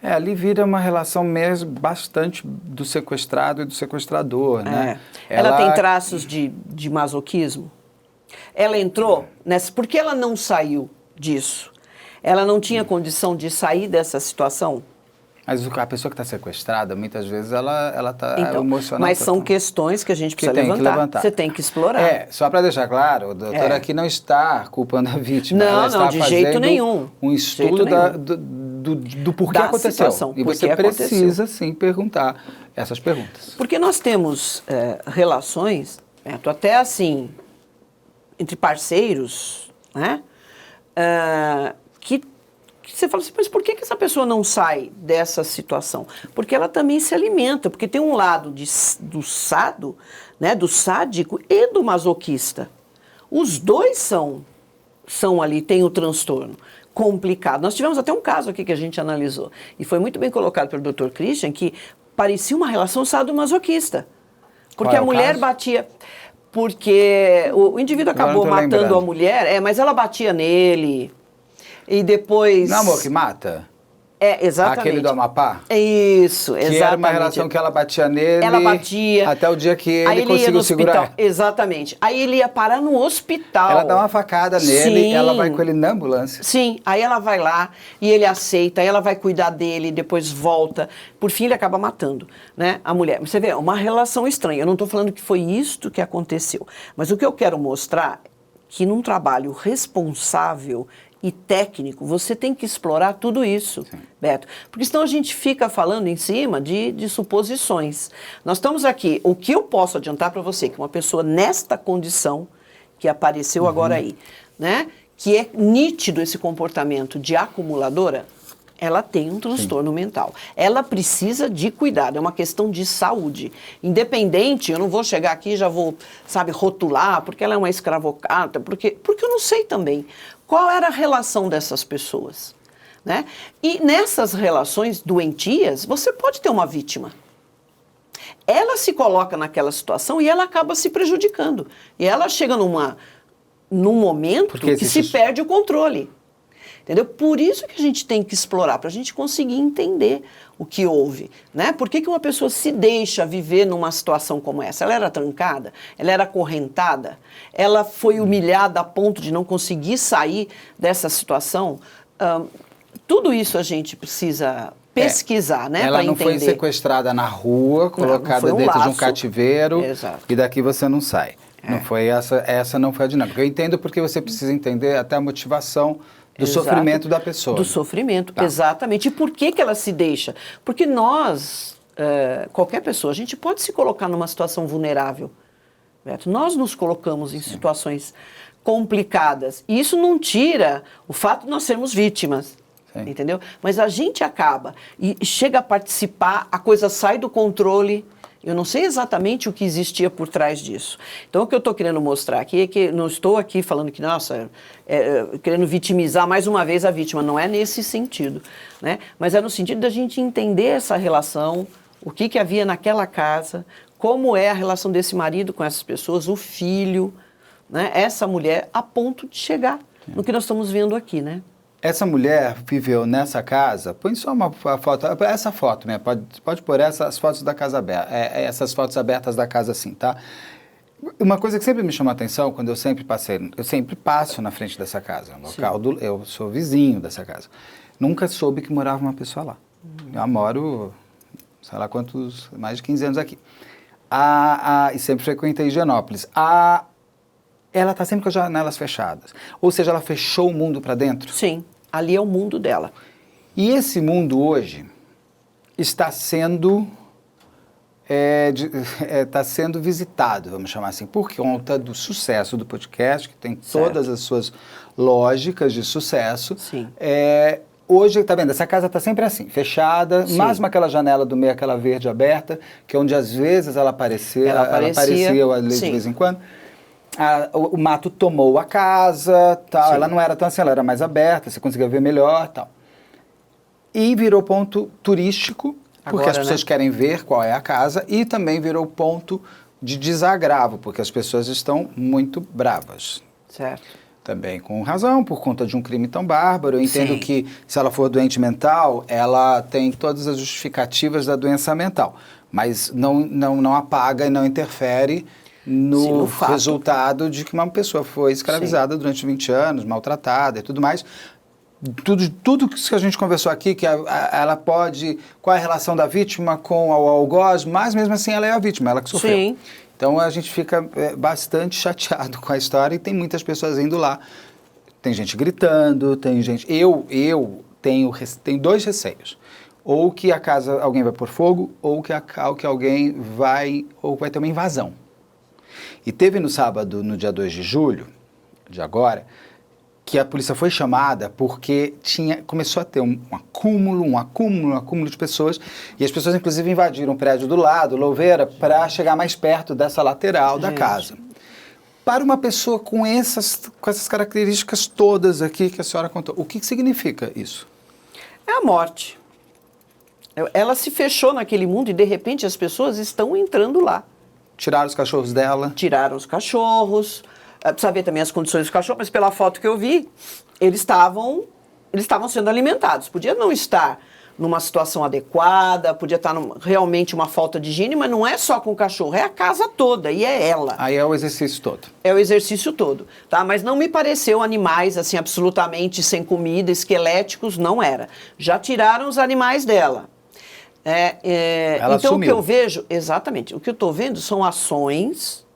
Ali vira uma relação mesmo bastante do sequestrado e do sequestrador, né? Ela tem traços de masoquismo? Ela entrou nessa... Por que ela não saiu disso? Ela não tinha condição de sair dessa situação? Mas a pessoa que está sequestrada, muitas vezes, ela está Então, emocionada. mas são questões que a gente precisa tem que levantar. Você tem que explorar. Só para deixar claro, o doutor aqui não está culpando a vítima. Ela está de fazendo jeito nenhum. Um estudo do porquê Da aconteceu. situação, E por você que precisa, sim, perguntar essas perguntas. Porque nós temos relações, até assim, entre parceiros, né? Que você fala assim, mas por que essa pessoa não sai dessa situação? Porque ela também se alimenta, porque tem um lado do sado, né, do sádico e do masoquista. Os dois são ali, tem o transtorno complicado. Nós tivemos até um caso aqui que a gente analisou, e foi muito bem colocado pelo Dr. Christian, que parecia uma relação sadomasoquista. Porque a mulher batia... Porque o indivíduo acabou matando a mulher, mas ela batia nele... E depois... Não, amor, que mata? Exatamente. Aquele do Amapá? Isso, exatamente. Que era uma relação que ela batia nele. Ela batia. Até o dia que ele conseguiu conseguiu segurar. Exatamente. Aí ele ia parar no hospital. Ela dá uma facada nele, Sim. ela vai com ele na ambulância. Sim, aí ela vai lá e ele aceita, aí ela vai cuidar dele, depois volta. Por fim, ele acaba matando, né, a mulher. Você vê, uma relação estranha. Eu não estou falando que foi isto que aconteceu. Mas o que eu quero mostrar é que num trabalho responsável e técnico, você tem que explorar tudo isso, sim, Beto. Porque senão a gente fica falando em cima de suposições. Nós estamos aqui, o que eu posso adiantar para você, que uma pessoa nesta condição, que apareceu agora aí, né, que é nítido esse comportamento de acumuladora, ela tem um transtorno mental. Ela precisa de cuidado, é uma questão de saúde. Independente, eu não vou chegar aqui e já vou, rotular, porque ela é uma escravocrata, porque eu não sei também qual era a relação dessas pessoas, né? E nessas relações doentias, você pode ter uma vítima. Ela se coloca naquela situação e ela acaba se prejudicando. E ela chega num momento que se perde o controle. Entendeu? Por isso que a gente tem que explorar, para a gente conseguir entender o que houve, né? Por que uma pessoa se deixa viver numa situação como essa? Ela era trancada? Ela era acorrentada? Ela foi humilhada a ponto de não conseguir sair dessa situação? Tudo isso a gente precisa pesquisar, né? Ela não entender. foi sequestrada na rua, colocada não dentro laço. de um cativeiro. Exato. E daqui você não sai. Não foi essa não foi a dinâmica. Eu entendo porque você precisa entender até a motivação do sofrimento da pessoa. Do sofrimento, Tá. exatamente. E por que ela se deixa? Porque nós, qualquer pessoa, a gente pode se colocar numa situação vulnerável. Beto. Nós nos colocamos em situações complicadas. E isso não tira o fato de nós sermos vítimas. Sim. Entendeu? Mas a gente acaba e chega a participar, a coisa sai do controle. Eu não sei exatamente o que existia por trás disso. Então, o que eu estou querendo mostrar aqui é que não estou aqui falando que, nossa, querendo vitimizar mais uma vez a vítima. Não é nesse sentido, né? Mas é no sentido da gente entender essa relação, o que havia naquela casa, como é a relação desse marido com essas pessoas, o filho, né? Essa mulher, a ponto de chegar no que nós estamos vendo aqui, né? Essa mulher viveu nessa casa, põe só uma foto, essa foto, né? Pode pôr essas fotos da casa aberta, essas fotos abertas da casa assim, tá? Uma coisa que sempre me chamou a atenção, quando eu sempre passo na frente dessa casa, eu sou vizinho dessa casa. Nunca soube que morava uma pessoa lá. Eu moro, sei lá quantos, mais de 15 anos aqui. E sempre frequentei Higienópolis. Ela está sempre com as janelas fechadas. Ou seja, ela fechou o mundo para dentro? Sim, ali é o mundo dela. E esse mundo hoje está sendo visitado, vamos chamar assim, por conta do sucesso do podcast, que tem todas as suas lógicas de sucesso. Sim. Hoje, tá vendo, essa casa está sempre assim, fechada, Sim. máximo aquela janela do meio, aquela verde aberta, que é onde às vezes ela aparecia ali de vez em quando. O mato tomou a casa, tal. Sim. Ela não era tão assim, ela era mais aberta, você conseguia ver melhor, tal. E virou ponto turístico, porque Agora, as pessoas né? querem ver qual é a casa, e também virou ponto de desagravo, porque as pessoas estão muito bravas. Certo. Também com razão, por conta de um crime tão bárbaro. Eu entendo Sim. que, se ela for doente mental, ela tem todas as justificativas da doença mental, mas não apaga e não interfere no fato. resultado de que uma pessoa foi escravizada durante 20 anos, maltratada e tudo mais. Tudo que a gente conversou aqui, que ela pode... Qual é a relação da vítima com o algoz, mas mesmo assim ela é a vítima, ela que sofreu. Sim. Então a gente fica bastante chateado com a história e tem muitas pessoas indo lá. Tem gente gritando, tem gente... Eu tenho dois receios. Ou que a casa alguém vai pôr fogo, ou que alguém vai ter uma invasão. E teve no sábado, no dia 2 de julho, de agora, que a polícia foi chamada porque começou a ter um acúmulo de pessoas, e as pessoas inclusive invadiram o prédio do lado, Louveira, para chegar mais perto dessa lateral da casa. Para uma pessoa com essas características todas aqui que a senhora contou, o que significa isso? É a morte. Ela se fechou naquele mundo e de repente as pessoas estão entrando lá. Tiraram os cachorros dela? Tiraram os cachorros, precisa ver também as condições dos cachorros, mas pela foto que eu vi, eles estavam sendo alimentados. Podia não estar numa situação adequada, podia estar realmente uma falta de higiene, mas não é só com o cachorro, é a casa toda e é ela. Aí é o exercício todo. É o exercício todo, tá? Mas não me pareceu animais, assim, absolutamente sem comida, esqueléticos, não era. Já tiraram os animais dela. Ela então, sumiu. o que eu vejo, exatamente, o que eu estou vendo são ações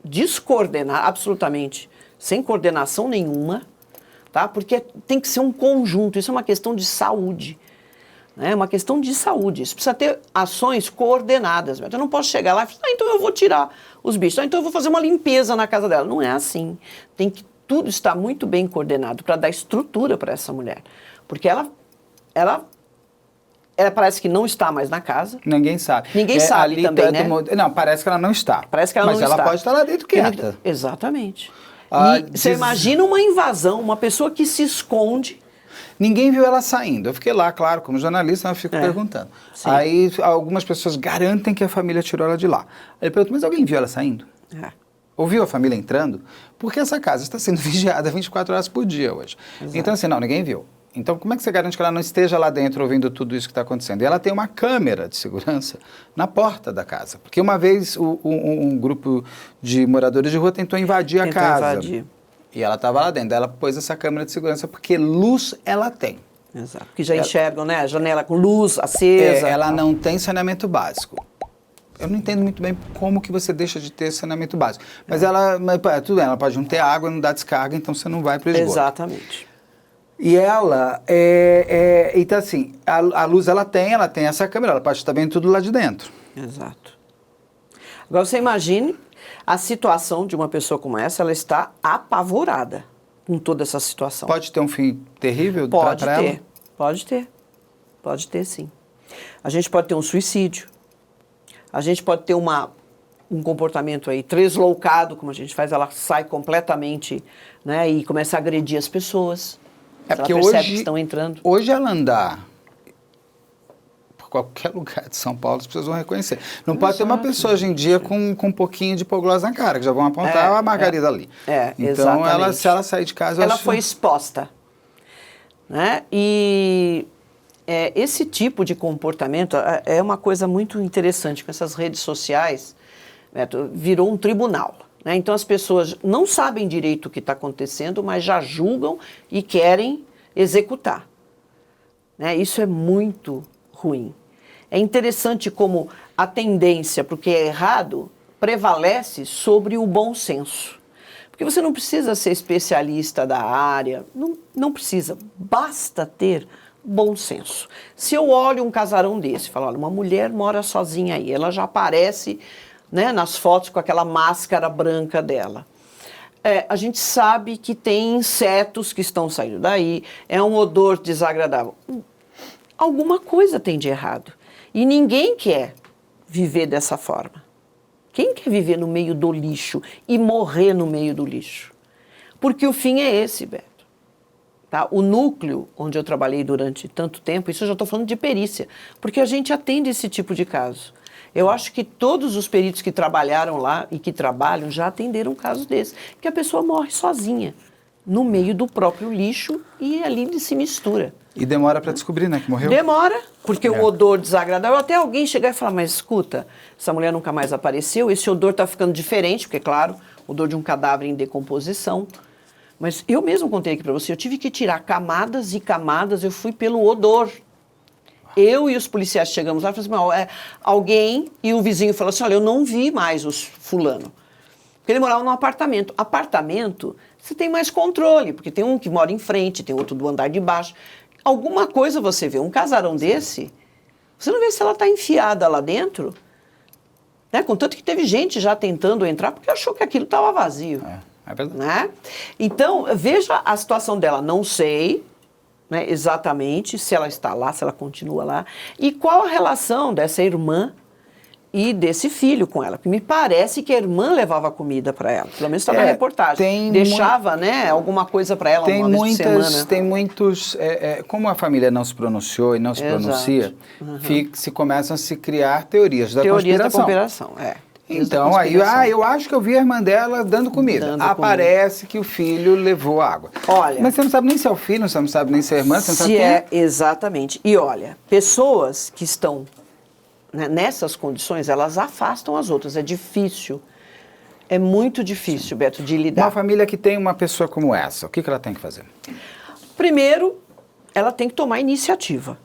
descoordenadas, absolutamente sem coordenação nenhuma, tá? Porque tem que ser um conjunto, isso é uma questão de saúde, né? É uma questão de saúde, isso precisa ter ações coordenadas. Eu não posso chegar lá e falar, então eu vou tirar os bichos, então eu vou fazer uma limpeza na casa dela. Não é assim, tem que tudo estar muito bem coordenado para dar estrutura para essa mulher, porque ela parece que não está mais na casa. Ninguém sabe. Ninguém sabe também, né? Não, parece que ela não está. Parece que ela mas não está. Mas ela pode estar lá dentro quieta. Exatamente. Você imagina uma invasão, uma pessoa que se esconde. Ninguém viu ela saindo. Eu fiquei lá, claro, como jornalista, eu fico perguntando. Sim. Aí algumas pessoas garantem que a família tirou ela de lá. Aí eu pergunto, mas alguém viu ela saindo? ouviu a família entrando, porque essa casa está sendo vigiada 24 horas por dia hoje. Exato. Então, assim, não, ninguém viu. Então, como é que você garante que ela não esteja lá dentro ouvindo tudo isso que está acontecendo? E ela tem uma câmera de segurança na porta da casa. Porque uma vez um grupo de moradores de rua tentou invadir a casa. E ela estava lá dentro. Daí ela pôs essa câmera de segurança porque luz ela tem. Exato. Que já enxergam, né? A janela com luz acesa. Ela não tem saneamento básico. Eu não entendo muito bem como que você deixa de ter saneamento básico. Mas tudo bem, ela pode não ter água, não dar descarga, então você não vai para o esgoto. Exatamente. E ela, então assim, a luz ela tem essa câmera, ela pode estar vendo tudo lá de dentro. Exato. Agora você imagine a situação de uma pessoa como essa, ela está apavorada com toda essa situação. Pode ter um fim terrível para ela? Pode ter sim. A gente pode ter um suicídio, a gente pode ter um comportamento aí tresloucado, como a gente faz, ela sai completamente, né, e começa a agredir as pessoas. Porque ela percebe hoje, que estão entrando. Hoje ela andar por qualquer lugar de São Paulo, as pessoas vão reconhecer. Não pode ter uma pessoa hoje em dia com um pouquinho de hipoglose na cara, que já vão apontar a Margarida ali. Então, se ela sair de casa... Ela foi exposta. Né? E esse tipo de comportamento é uma coisa muito interessante. Com essas redes sociais, Beto, virou um tribunal. Né? Então, as pessoas não sabem direito o que está acontecendo, mas já julgam e querem executar. Né? Isso é muito ruim. É interessante como a tendência, porque é errado, prevalece sobre o bom senso. Porque você não precisa ser especialista da área, não precisa, basta ter bom senso. Se eu olho um casarão desse e falo, olha, uma mulher mora sozinha aí, ela já aparece, né, nas fotos com aquela máscara branca dela. A gente sabe que tem insetos que estão saindo daí, é um odor desagradável. Alguma coisa tem de errado. E ninguém quer viver dessa forma. Quem quer viver no meio do lixo e morrer no meio do lixo? Porque o fim é esse, Beto. Tá? O núcleo onde eu trabalhei durante tanto tempo, isso eu já estou falando de perícia, porque a gente atende esse tipo de caso. Eu acho que todos os peritos que trabalharam lá e que trabalham já atenderam um caso desse, que a pessoa morre sozinha, no meio do próprio lixo e ali se mistura. E demora para descobrir, né, que morreu? Demora, porque o odor desagradável, até alguém chegar e falar, mas escuta, essa mulher nunca mais apareceu, esse odor está ficando diferente, porque, claro, odor de um cadáver em decomposição. Mas eu mesmo contei aqui para você, eu tive que tirar camadas e camadas, eu fui pelo odor. Eu e os policiais chegamos lá e falamos assim, alguém, e o vizinho falou assim, olha, eu não vi mais os fulano. Porque ele morava num apartamento. Apartamento, você tem mais controle, porque tem um que mora em frente, tem outro do andar de baixo. Alguma coisa você vê, um casarão desse, você não vê se ela está enfiada lá dentro, né? Contanto que teve gente já tentando entrar, porque achou que aquilo estava vazio. É verdade. Né? Então, veja a situação dela, não sei, né, exatamente se ela está lá, se ela continua lá, e qual a relação dessa irmã e desse filho com ela. Porque me parece que a irmã levava comida para ela, pelo menos está na reportagem. Deixava, né, alguma coisa para ela uma vez por semana. Tem muitos, como a família não se pronunciou e não se pronuncia, se começam a se criar teorias da conspiração. Então, aí, eu acho que eu vi a irmã dela dando comida. Aparece que o filho levou água. Olha, mas você não sabe nem se é o filho, você não sabe nem se é a irmã, você não sabe quem é. Exatamente. E olha, pessoas que estão, né, nessas condições, elas afastam as outras. É difícil. É muito difícil, Beto, de lidar. Uma família que tem uma pessoa como essa, o que ela tem que fazer? Primeiro, ela tem que tomar iniciativa.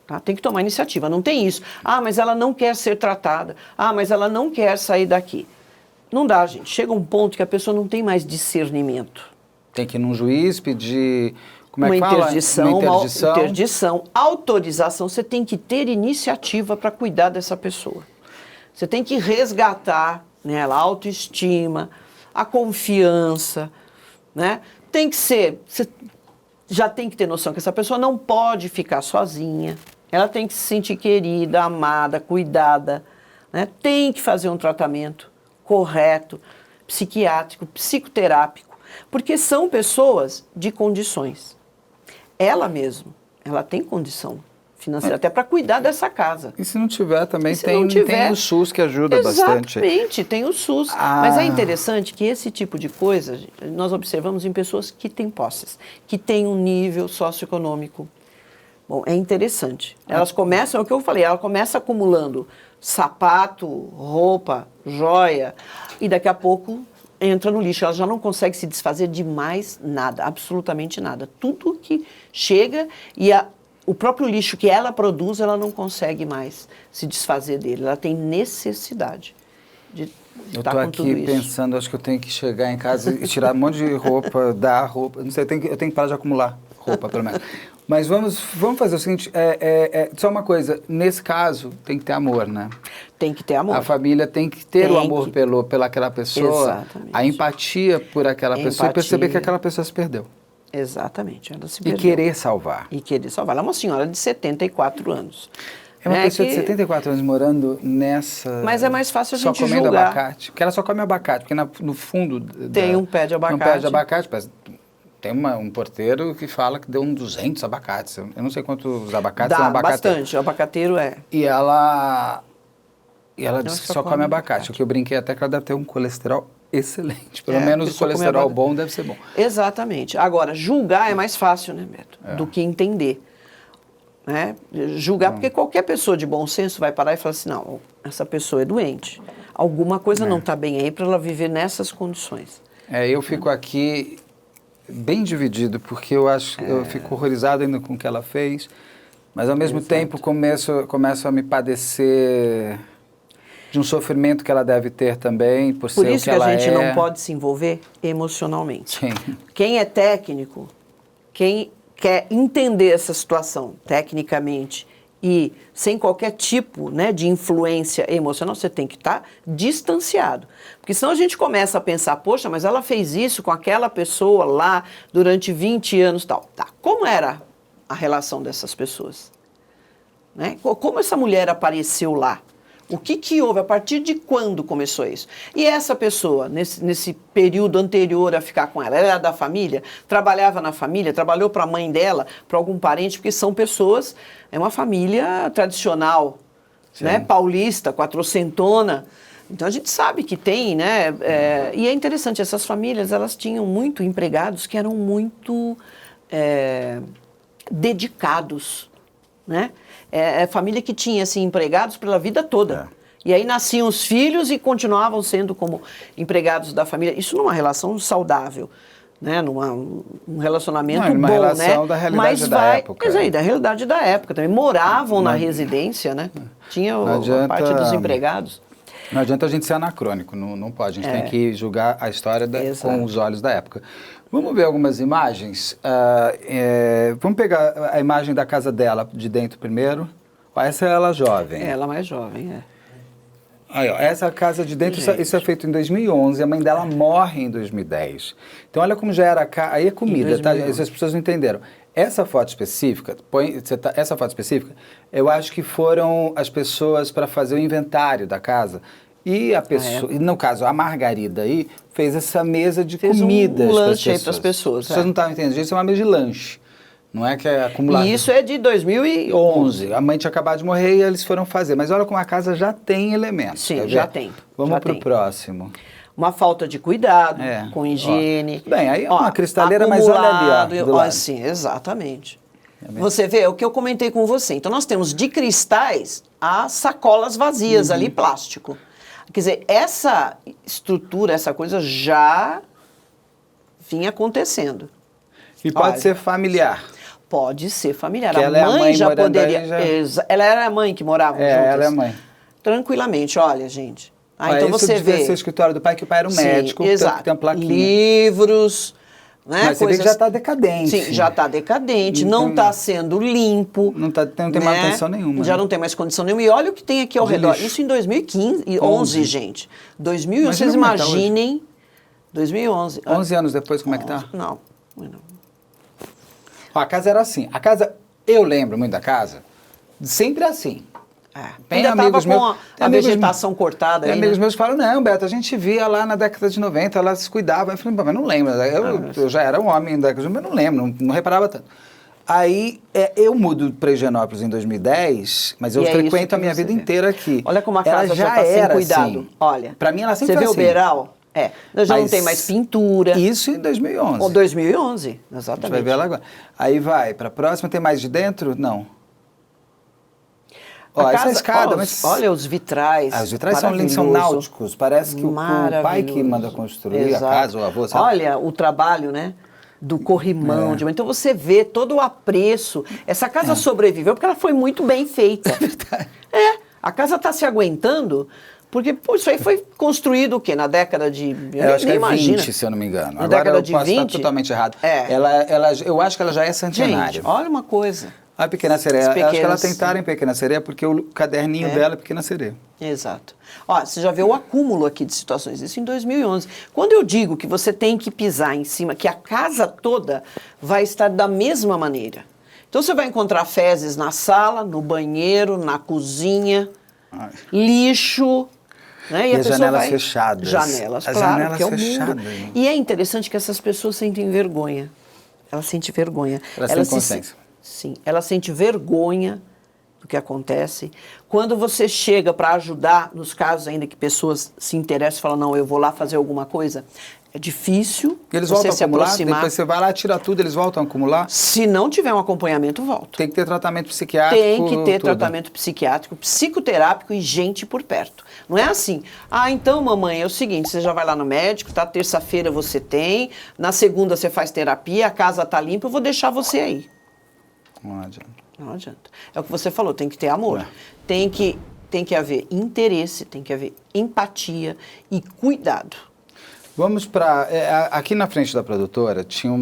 Tá? Tem que tomar iniciativa, não tem isso. Ah, mas ela não quer ser tratada. Ah, mas ela não quer sair daqui. Não dá, gente. Chega um ponto que a pessoa não tem mais discernimento. Tem que ir num juiz, pedir... Como é uma que fala? Uma interdição, autorização. Você tem que ter iniciativa para cuidar dessa pessoa. Você tem que resgatar nela a autoestima, a confiança, né? Tem que ser... Você já tem que ter noção que essa pessoa não pode ficar sozinha. Ela tem que se sentir querida, amada, cuidada, né? Tem que fazer um tratamento correto, psiquiátrico, psicoterápico, porque são pessoas de condições. Ela mesma, ela tem condição financeira, até para cuidar dessa casa. E se não tiver também, não tiver, tem o SUS que ajuda bastante. Exatamente, tem o SUS. Mas é interessante que esse tipo de coisa nós observamos em pessoas que têm posses, que têm um nível socioeconômico. Bom, é interessante. Elas começam, é o que eu falei, ela começa acumulando sapato, roupa, joia, e daqui a pouco entra no lixo. Ela já não consegue se desfazer de mais nada, absolutamente nada. Tudo que chega e o próprio lixo que ela produz, ela não consegue mais se desfazer dele. Ela tem necessidade de estar com tudo isso. Eu estou aqui pensando, acho que eu tenho que chegar em casa e tirar um monte de roupa, dar roupa. Não sei, eu tenho que parar de acumular roupa, pelo menos. Mas vamos fazer o seguinte, só uma coisa, nesse caso tem que ter amor, né? Tem que ter amor. A família tem que ter o amor pelaquela pessoa, exatamente, a empatia por aquela pessoa e perceber que aquela pessoa se perdeu. Exatamente, ela se perdeu. E querer salvar. E querer salvar. Ela é uma senhora de 74 anos. É uma pessoa de 74 anos morando nessa... Mas é mais fácil a gente só comendo julgar. abacate. Porque ela só come abacate, porque no fundo... Tem um pé de abacate. Um pé de abacate, tem um porteiro que fala que deu 200 abacates. Eu não sei quantos abacates dá um abacateiro. bastante, o abacateiro é. E ela disse que só come abacate. O que eu brinquei até que ela deve ter um colesterol excelente. Pelo menos o colesterol bom deve ser bom. Exatamente. Agora, julgar é mais fácil, né, Beto? Do que entender. Né? Julgar, porque qualquer pessoa de bom senso vai parar e falar assim, não, essa pessoa é doente. Alguma coisa não está bem aí para ela viver nessas condições. Eu fico aqui bem dividido, porque eu fico horrorizado ainda com o que ela fez, mas ao mesmo tempo começo a me padecer de um sofrimento que ela deve ter também, por ser o que ela é. Por isso que a gente não pode se envolver emocionalmente. Sim. Quem é técnico, quem quer entender essa situação tecnicamente e sem qualquer tipo, né, de influência emocional, você tem que estar distanciado. Porque senão a gente começa a pensar, poxa, mas ela fez isso com aquela pessoa lá durante 20 anos e tal. Tá, como era a relação dessas pessoas? Né? Como essa mulher apareceu lá? O que houve? A partir de quando começou isso? E essa pessoa, nesse período anterior a ficar com ela era da família? Trabalhava na família? Trabalhou para a mãe dela? Para algum parente? Porque são pessoas... É uma família tradicional, né? Paulista, quatrocentona. Então a gente sabe que tem, né? E é interessante, essas famílias, elas tinham muito empregados que eram muito dedicados, né? É família que tinha assim, empregados pela vida toda. E aí nasciam os filhos e continuavam sendo como empregados da família. Isso numa relação saudável, né? Um relacionamento bom, relação né? da realidade da época. Mas aí, da realidade da época também. Moravam na residência, né? Tinha a parte dos empregados. Não adianta a gente ser anacrônico, não pode. A gente tem que julgar a história com os olhos da época. Vamos ver algumas imagens. Vamos pegar a imagem da casa dela de dentro primeiro. Essa é ela jovem. Ela mais jovem, Aí, ó, essa casa de dentro, isso é feito em 2011, a mãe dela morre em 2010. Então, olha como já era aí é comida, tá? As pessoas não entenderam. Essa foto específica, essa foto específica, eu acho que foram as pessoas para fazer o inventário da casa. E a pessoa, no caso, a Margarida aí, fez essa mesa de comidas um lanche para as pessoas. As pessoas não estavam entendendo, isso é uma mesa de lanche. Não é que é acumulado. E isso é de 2011. A mãe tinha acabado de morrer e eles foram fazer. Mas olha como a casa já tem elementos. Sim, já tem. Vamos para o próximo. Uma falta de cuidado com higiene. Bem, aí é uma cristaleira, mas olha ali, ó. Do lado. Sim, exatamente. Você vê, é o que eu comentei com você. Então, nós temos de cristais a sacolas vazias ali, plástico. Quer dizer, essa estrutura, essa coisa já vinha acontecendo. E pode ser familiar. Pode ser familiar. Que a mãe já poderia... Ela era a mãe que morava juntas? Ela é a mãe. Tranquilamente, olha, gente. Então você isso vê... devia ser o escritório do pai, que o pai era um médico. Exato. Tem uma plaquinha. Livros... Né? Mas você vê que já está decadente. Sim, já está decadente, não está sendo limpo. Não tem manutenção nenhuma. Já não tem mais condição nenhuma. E olha o que tem aqui ao redor. Lixo. Isso em 2011, gente. 2011, vocês imaginem... 2011. 11 anos depois, como é que tá? Não. A casa era assim. A casa, eu lembro muito da casa, sempre assim. Ainda estava com a vegetação cortada. Tem amigos meus que falam, não, Beto, a gente via lá na década de 90, elas se cuidavam. Eu falei, mas não lembro. Eu já era um homem da década de 90, mas não lembro, não reparava tanto. Aí, eu mudo para Higienópolis em 2010, mas eu E é isso frequento que a minha você vida vê. inteira aqui. Olha como a Ela casa já está sem era cuidado. assim. Olha, Para mim ela sempre você foi vê assim. o beiral? Já não Mas tem mais pintura. Isso em 2011. Ou 2011, A gente vai exatamente. ver ela agora. Aí vai, para a próxima, tem mais de dentro? Não. A Ó, essa é a casa- escada, ó, mas... olha os vitrais. Os vitrais são lindos, são maravilhoso. náuticos. Parece que o pai que Maravilhoso. manda construir Exato. a casa, o avô, sabe? Olha o trabalho, né? Do corrimão. Então você vê todo o apreço. Essa casa sobreviveu porque ela foi muito bem feita. A casa está se aguentando porque pô, isso aí foi construído o quê? Na década de... Eu acho que nem é imagina. 20, se eu não me engano. Na Agora década eu de posso 20? estar totalmente errado. É. Eu acho que ela já é centenária. Gente, olha uma coisa. A Pequena Sereia, As eu acho que ela pequenas- tentaram em Pequena Sereia porque o caderninho dela é Pequena Sereia. Exato. Ó, você já vê o acúmulo aqui de situações, isso em 2011. Quando eu digo que você tem que pisar em cima, que a casa toda vai estar da mesma maneira. Então você vai encontrar fezes na sala, no banheiro, na cozinha, lixo, né? E a as pessoa janelas vai... fechadas. Janelas, As claro, janelas que é o mundo. fechadas. E é interessante que essas pessoas sentem vergonha. Elas sentem vergonha. Elas têm consciência. Sim, ela sente vergonha do que acontece. Quando você chega para ajudar, nos casos ainda que pessoas se interessam e falam, não, eu vou lá fazer alguma coisa, é difícil Eles você voltam a se acumular, aproximar. depois você vai lá, tira tudo, eles voltam a acumular. Se não tiver um acompanhamento, volta. Tem que ter tratamento psiquiátrico. Tem que ter tudo. tratamento psiquiátrico, psicoterápico e gente por perto. Não é assim, então mamãe, é o seguinte, você já vai lá no médico, tá? Terça-feira você tem, na segunda você faz terapia, a casa tá limpa, eu vou deixar você aí. Não adianta. Não adianta. É o que você falou, tem que ter amor. É. Tem que haver interesse, tem que haver empatia e cuidado. Vamos para... aqui na frente da produtora tinha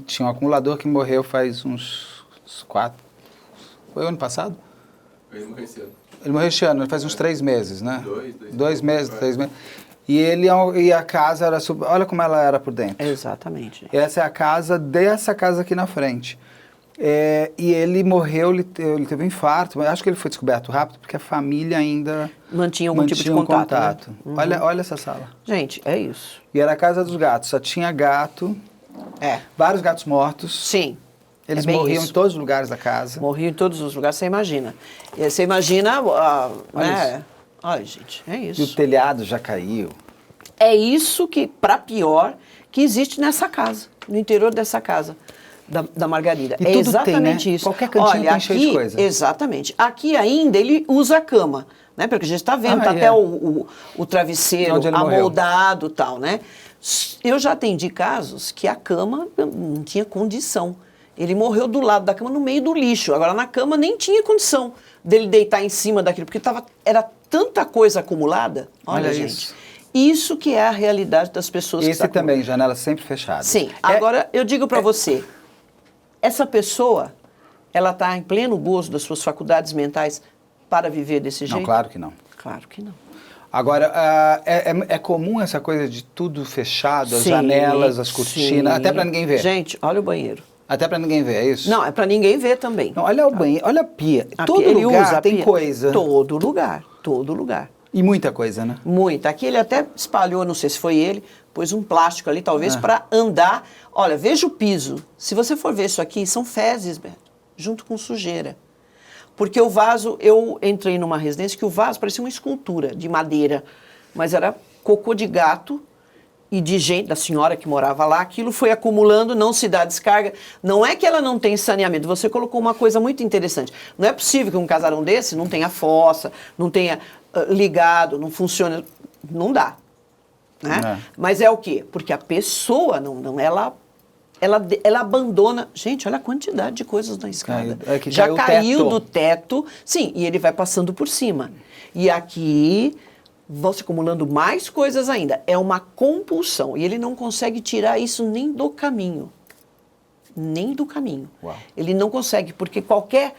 tinha um acumulador que morreu faz uns 4... Foi o ano passado? Ele morreu esse ano. Ele morreu este ano, faz uns 3 meses, né? 2 meses, 3 meses. E a casa era... Olha como ela era por dentro. Exatamente. Essa é a casa dessa casa aqui na frente. E ele morreu, ele teve um infarto, mas acho que ele foi descoberto rápido porque a família ainda Mantinha algum tipo de contato. Né? Uhum. Olha essa sala. Gente, é isso. E era a casa dos gatos, só tinha gato, vários gatos mortos. Sim. Eles é bem morriam isso. em todos os lugares da casa. Morriam em todos os lugares, você imagina. E você imagina, né? Olha, gente, é E o isso. telhado já caiu. É isso que, para pior, que existe nessa casa, no interior dessa casa. Da Margarida. E é tudo exatamente tem, né? isso. Qualquer cantinho Olha, tem cheio de coisa. Exatamente. Aqui ainda ele usa a cama, né? Porque a gente está vendo, tá até o travesseiro Onde ele morreu. amoldado e tal, né? Eu já atendi casos que a cama não tinha condição. Ele morreu do lado da cama, no meio do lixo. Agora, na cama, nem tinha condição dele deitar em cima daquilo, porque era tanta coisa acumulada. Olha, gente. isso. Isso que é a realidade das pessoas que Esse também, janela sempre fechada. Sim. Agora, eu digo para você, essa pessoa, ela está em pleno gozo das suas faculdades mentais para viver desse jeito? Não, claro que não. Claro que não. Agora, é comum essa coisa de tudo fechado, as Sim, janelas, as cortinas, sim. até para ninguém ver. Gente, olha o banheiro. Até para ninguém ver, é isso? Não, é para ninguém ver também. Não, olha o banheiro, olha a pia. A Todo pia, ele lugar usa a tem pia. coisa. Todo lugar, todo lugar. E muita coisa, né? Muita. Aqui ele até espalhou, não sei se foi ele, pôs um plástico ali, talvez, para andar. Olha, veja o piso. Se você for ver isso aqui, são fezes, Beto, junto com sujeira. Porque o vaso, eu entrei numa residência que o vaso parecia uma escultura de madeira, mas era cocô de gato e de gente, da senhora que morava lá. Aquilo foi acumulando, não se dá descarga. Não é que ela não tem saneamento. Você colocou uma coisa muito interessante. Não é possível que um casarão desse não tenha fossa, não tenha ligado, não funcione. Não dá. Né? Mas é o quê? Porque a pessoa, ela abandona. Gente, olha a quantidade de coisas na escada. Já caiu do teto. Sim, e ele vai passando por cima. E aqui vão se acumulando mais coisas ainda. É uma compulsão. E ele não consegue tirar isso nem do caminho. Nem do caminho. Uau. Ele não consegue, porque qualquer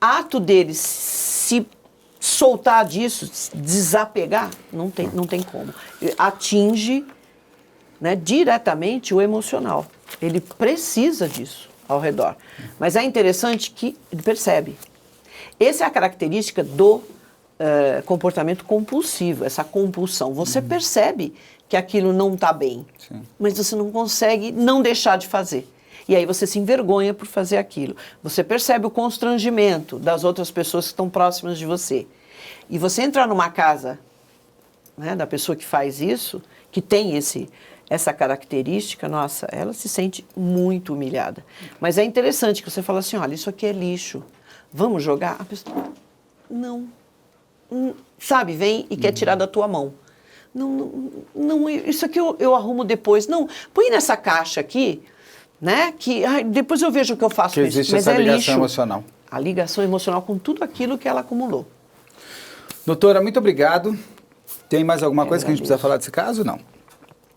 ato dele se soltar disso, desapegar, não tem como. Atinge, né, diretamente o emocional. Ele precisa disso ao redor. Mas é interessante que ele percebe. Essa é a característica do comportamento compulsivo, essa compulsão. Você percebe que aquilo não está bem, mas você não consegue não deixar de fazer. E aí você se envergonha por fazer aquilo. Você percebe o constrangimento das outras pessoas que estão próximas de você. E você entrar numa casa, né, da pessoa que faz isso, que tem essa característica, nossa, ela se sente muito humilhada. Mas é interessante que você fala assim, olha, isso aqui é lixo, vamos jogar? A pessoa, não. Sabe, vem e quer tirar da tua mão. Não, isso aqui eu arrumo depois. Não, põe nessa caixa aqui, né, que depois eu vejo o que eu faço que com isso. existe Mas essa é ligação lixo. emocional. A ligação emocional com tudo aquilo que ela acumulou. Doutora, muito obrigado. Tem mais alguma coisa que a gente precisa agradeço. falar desse caso, não?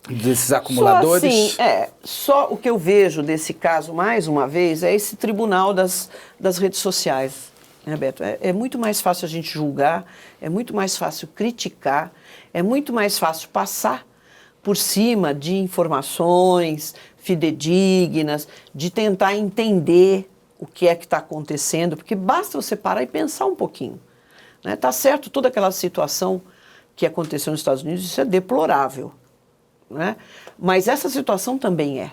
Desses acumuladores? Só o que eu vejo desse caso, mais uma vez, é esse tribunal das redes sociais, né, Beto? É muito mais fácil a gente julgar, é muito mais fácil criticar, é muito mais fácil passar por cima de informações fidedignas, de tentar entender o que é que está acontecendo, porque basta você parar e pensar um pouquinho. Né? Tá certo, toda aquela situação que aconteceu nos Estados Unidos, isso é deplorável. Né? Mas essa situação também é.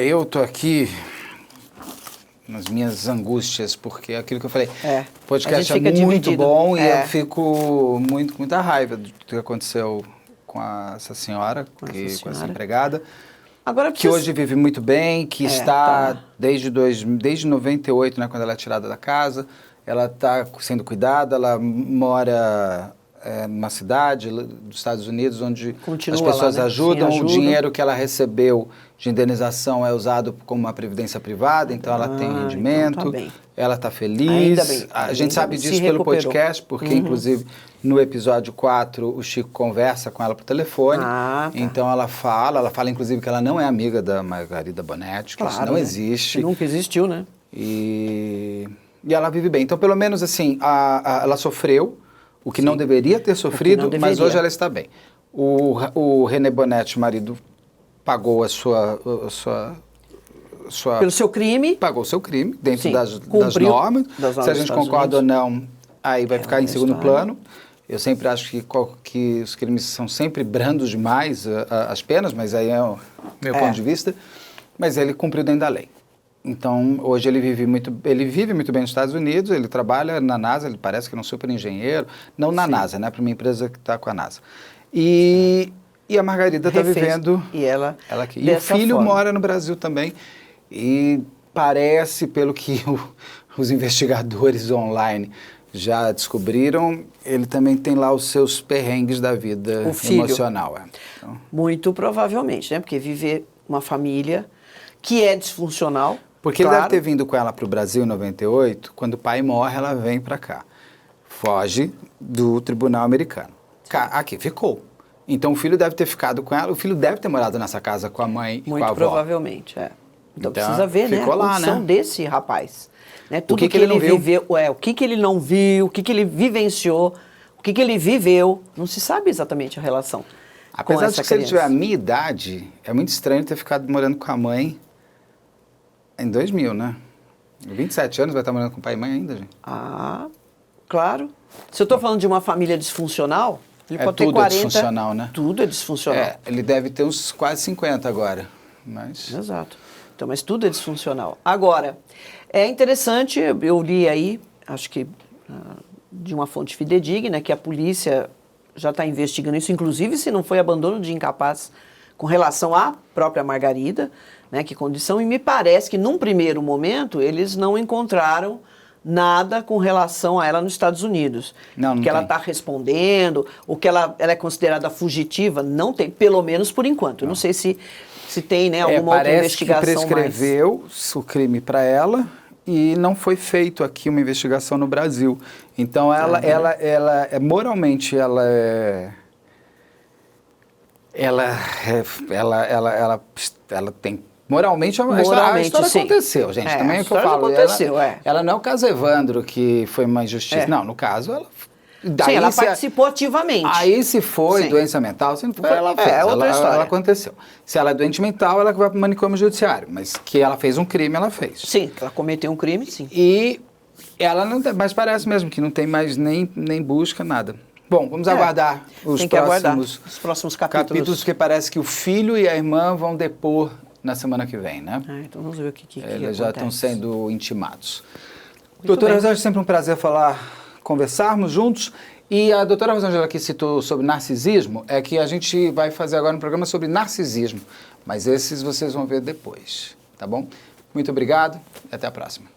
Eu estou aqui nas minhas angústias, porque é aquilo que eu falei, o podcast é muito dividido. bom e eu fico com muita raiva do que aconteceu com essa senhora, com essa empregada, agora, que hoje vive muito bem, que está desde 98, né, quando ela é tirada da casa, ela está sendo cuidada, ela mora numa cidade dos Estados Unidos onde as pessoas lá, né? ajudam, Sim, o dinheiro que ela recebeu de indenização é usado como uma previdência privada, então ela tem rendimento, então tá bem. ela está feliz. Ainda bem, a gente sabe disso pelo podcast, porque inclusive no episódio 4 o Chico conversa com ela por telefone, então ela fala inclusive que ela não é amiga da Margarida Bonetti, que isso não existe. Que nunca existiu, né? E ela vive bem. Então, pelo menos assim, ela sofreu o que não deveria ter sofrido, mas hoje ela está bem. O René Bonetti, marido, pagou a sua pelo seu crime. Pagou o seu crime, dentro das normas. Se a gente concorda ou não, aí vai ficar em segundo plano. Eu sempre acho que os crimes são sempre brandos demais, as penas, mas aí é o meu ponto de vista. Mas ele cumpriu dentro da lei. Então, hoje ele vive muito bem nos Estados Unidos, ele trabalha na NASA, ele parece que é um super engenheiro, não na NASA, né, para uma empresa que está com a NASA. E a Margarida está vivendo ela aqui. E o filho mora no Brasil também, e parece, pelo que os investigadores online já descobriram, ele também tem lá os seus perrengues da vida emocional. Então, muito provavelmente, né, porque viver uma família que é disfuncional. Porque ele deve ter vindo com ela para o Brasil em 98, quando o pai morre, ela vem para cá. Foge do tribunal americano. Aqui ficou. Então o filho deve ter ficado com ela, o filho deve ter morado nessa casa com a mãe e com a avó. Muito provavelmente, Então precisa ver, né, a condição desse rapaz. Né, tudo que ele viveu, o que ele não viu, o que ele vivenciou, o que ele viveu, não se sabe exatamente a relação. Apesar de que se ele tiver a minha idade, é muito estranho ter ficado morando com a mãe em 2000, né? 27 anos vai estar morando com pai e mãe ainda, gente? Claro. Se eu estou falando de uma família disfuncional, ele pode ter 40... Tudo é disfuncional, né? Tudo é disfuncional. Ele deve ter uns quase 50 agora. Mas... Exato. Então, mas tudo é disfuncional. Agora, é interessante, eu li aí, acho que de uma fonte fidedigna, que a polícia já está investigando isso, inclusive se não foi abandono de incapaz com relação à própria Margarida, né, que condição, e me parece que num primeiro momento eles não encontraram nada com relação a ela nos Estados Unidos. Não que ela está respondendo, ou que ela é considerada fugitiva, não tem, pelo menos por enquanto. Eu não sei se tem, né, alguma outra investigação mais. Parece que prescreveu o crime para ela e não foi feito aqui uma investigação no Brasil. Então ela moralmente ela tem moralmente a história aconteceu, gente. Também é o que eu falo. Ela não é o caso Evandro que foi uma injustiça. Não, no caso ela ela participou ativamente. Aí se foi doença mental, se não foi, ela fez. Outra história. Ela aconteceu. Se ela é doente mental, ela vai para o manicômio judiciário. Mas que ela fez um crime, ela fez. Sim, ela cometeu um crime, sim. E ela não tem, mas parece mesmo que não tem mais nem busca, nada. Bom, vamos aguardar Tem que aguardar os próximos capítulos. capítulos, porque parece que o filho e a irmã vão depor na semana que vem, né? Então vamos ver o que Eles já estão sendo intimados. Muito Doutora bem. Rosângela, sempre um prazer conversarmos juntos. E a doutora Rosângela que citou sobre narcisismo, é que a gente vai fazer agora um programa sobre narcisismo. Mas esses vocês vão ver depois, tá bom? Muito obrigado e até a próxima.